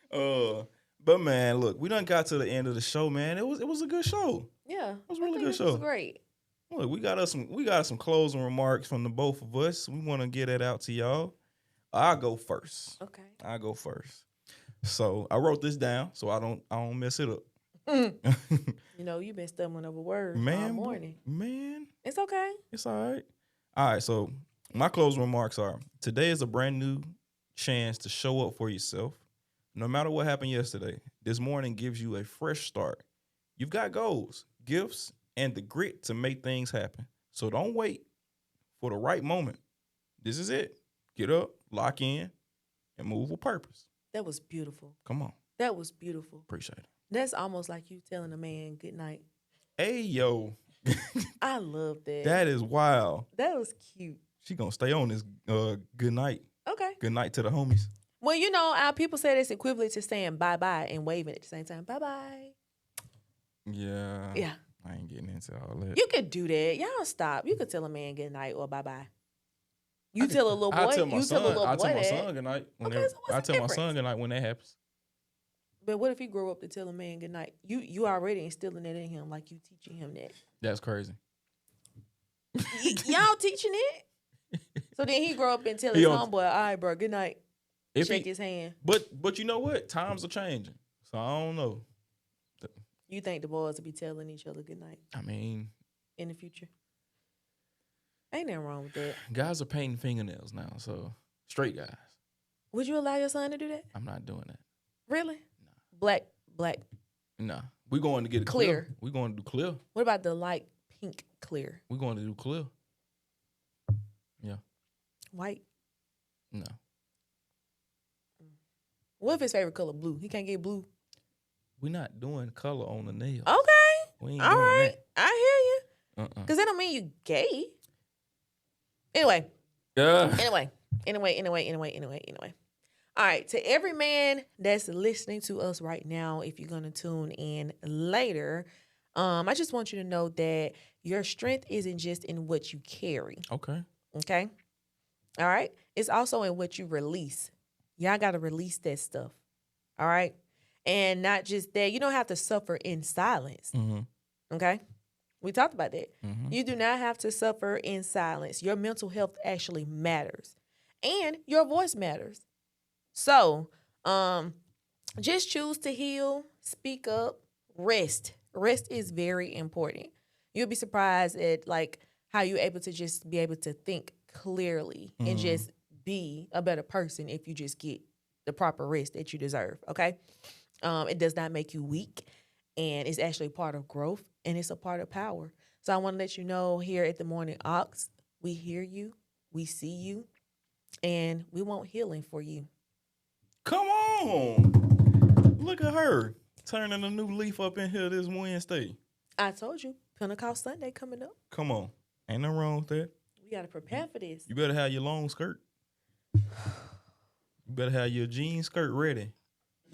But man, look, we done got to the end of the show, man. It was a good show. Yeah, it was a really good show. It was great. Look, we got some closing remarks from the both of us. We want to get that out to y'all. I'll go first. Okay. I'll go first. So I wrote this down so I don't mess it up. You know, you've been stumbling over words all morning. Man. It's okay. It's all right. All right, so my closing remarks are, today is a brand new chance to show up for yourself. No matter what happened yesterday, this morning gives you a fresh start. You've got goals, gifts, and the grit to make things happen. So don't wait for the right moment. This is it. Get up, lock in, and move with purpose. That was beautiful. Come on. That was beautiful. Appreciate it. That's almost like you telling a man good night. Hey, yo. I love that. That is wild. That was cute. She gonna stay on this good night. Okay. Good night to the homies. Well, you know, our people say it's equivalent to saying bye-bye and waving at the same time. Bye-bye. Yeah. Yeah. I ain't getting into all that. You could do that. Y'all stop. You could tell a man good night or bye-bye. You tell a little boy. I tell my son that. good night. I tell my son good night when that happens. But what if he grow up to tell a man good night? You already instilling that in him, like you teaching him that. That's crazy. Y'all teaching it? So then he grow up and tell his homeboy, all right, bro, good night. Shake his hand. But you know what? Times are changing. So I don't know. You think the boys will be telling each other good night? I mean, in the future? Ain't nothing wrong with that. Guys are painting fingernails now, so straight guys. Would you allow your son to do that? I'm not doing that. Really? No. Black. No. We're going to get it clear. We're going to do clear. What about the light pink clear? We're going to do clear. Yeah. White? No. What if his favorite color blue? He can't get blue. We're not doing color on the nails. Okay. We ain't all doing right. that. I hear you. Because that don't mean you gay. Anyway. Yeah. Anyway. All right. To every man that's listening to us right now, if you're going to tune in later, I just want you to know that your strength isn't just in what you carry. Okay. Okay? All right? It's also in what you release. Y'all got to release that stuff. All right? And not just that. You don't have to suffer in silence. Mm-hmm. Okay? We talked about that. Mm-hmm. You do not have to suffer in silence. Your mental health actually matters. And your voice matters. So, just choose to heal, speak up, rest. Rest is very important. You'll be surprised at like how you're able to just be able to think clearly and just be a better person if you just get the proper rest that you deserve, okay? It does not make you weak, and it's actually part of growth, and it's a part of power. So I want to let you know here at the Morning Ox, we hear you, we see you, and we want healing for you. Come on. Look at her turning a new leaf up in here this Wednesday. I told you, Pentecost Sunday coming up. Come on. Ain't nothing wrong with that. We gotta prepare for this. You better have your long skirt. You better have your jean skirt ready.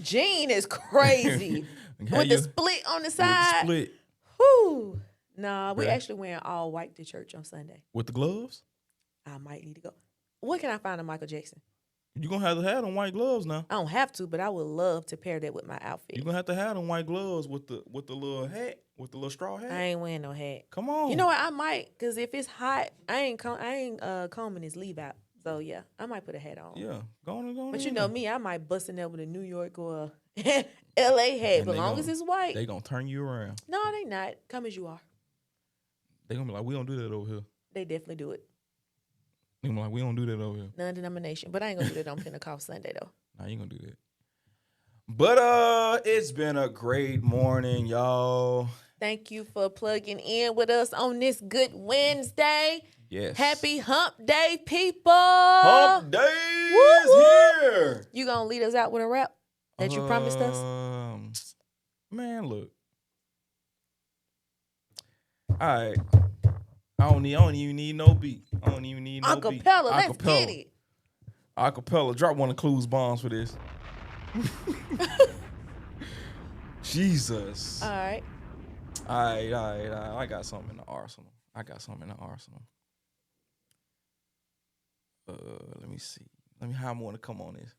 Jean is crazy. With the split on the side. With the split. Whew. Nah, we Bruh. actually wearing all white to church on Sunday. With the gloves? I might need to go. What can I find on Michael Jackson? You're going to have them white gloves now. I don't have to, but I would love to pair that with my outfit. You're going to have them white gloves with the little hat, with the little straw hat. I ain't wearing no hat. Come on. You know what? I might, because if it's hot, I ain't combing his leave out. So, yeah, I might put a hat on. Yeah, go on. But you know me, I might bust in there with a New York or a L.A. hat, but as long as it's white. They going to turn you around. No, they not. Come as you are. They going to be like, we don't do that over here. They definitely do it. They going to be like, we don't do that over here. Non-denomination. But I ain't going to do that on Pentecost Sunday, though. Nah, you ain't going to do that. But it's been a great morning, y'all. Thank you for plugging in with us on this good Wednesday. Yes. Happy Hump Day, people. Hump Day is here. You gonna lead us out with a rap that you promised us? Man, look. All right. I don't even need no beat. I don't even need no beat. Acapella, let's get it. Acapella. Drop one of Clues bombs for this. Jesus. All right. I got something in the arsenal. Let me see. How I want to come on this.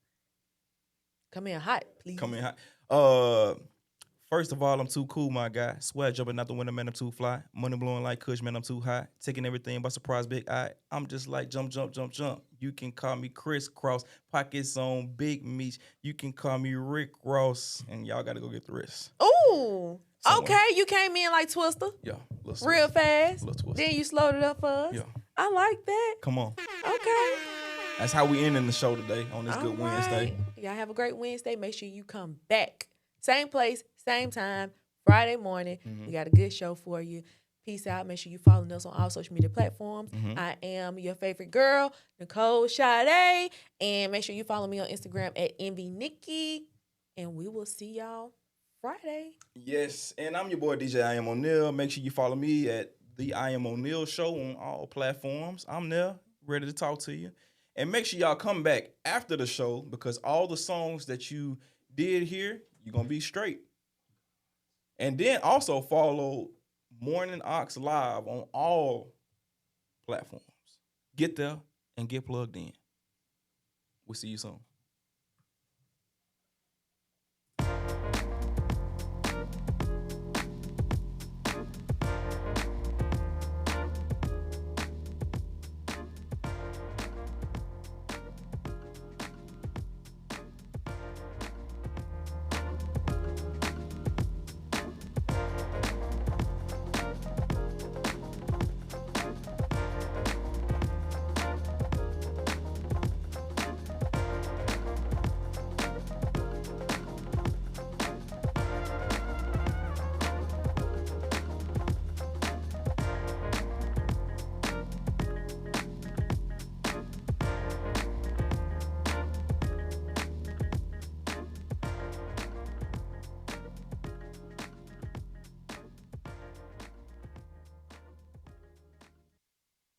Come in hot, please. Come in hot. First of all, I'm too cool, my guy. Swear jumping out the window, man, I'm too fly. Money blowing like Kush, man, I'm too high. Taking everything by surprise, big eye. I'm just like jump. You can call me crisscross. Pockets on big meat. You can call me Rick Ross. And y'all got to go get the rest. Ooh. Somewhere. Okay, you came in like Twister. Yeah. Real fast. Little Twister. Then you slowed it up for us. Yeah. I like that. Come on. Okay. That's how we ending the show today on this good Wednesday. Y'all have a great Wednesday. Make sure you come back. Same place, same time, Friday morning. We got a good show for you. Peace out. Make sure you follow us on all social media platforms. I am your favorite girl, Nicole Sade. And make sure you follow me on Instagram at EnvyNikki. And we will see y'all Friday. Yes, and I'm your boy DJ I Am O'Neal. Make sure you follow me at the I Am O'Neal Show on all platforms. I'm there, ready to talk to you. And make sure y'all come back after the show because all the songs that you did here, you're going to be straight. And then also follow Morning Ox Live on all platforms. Get there and get plugged in. We'll see you soon.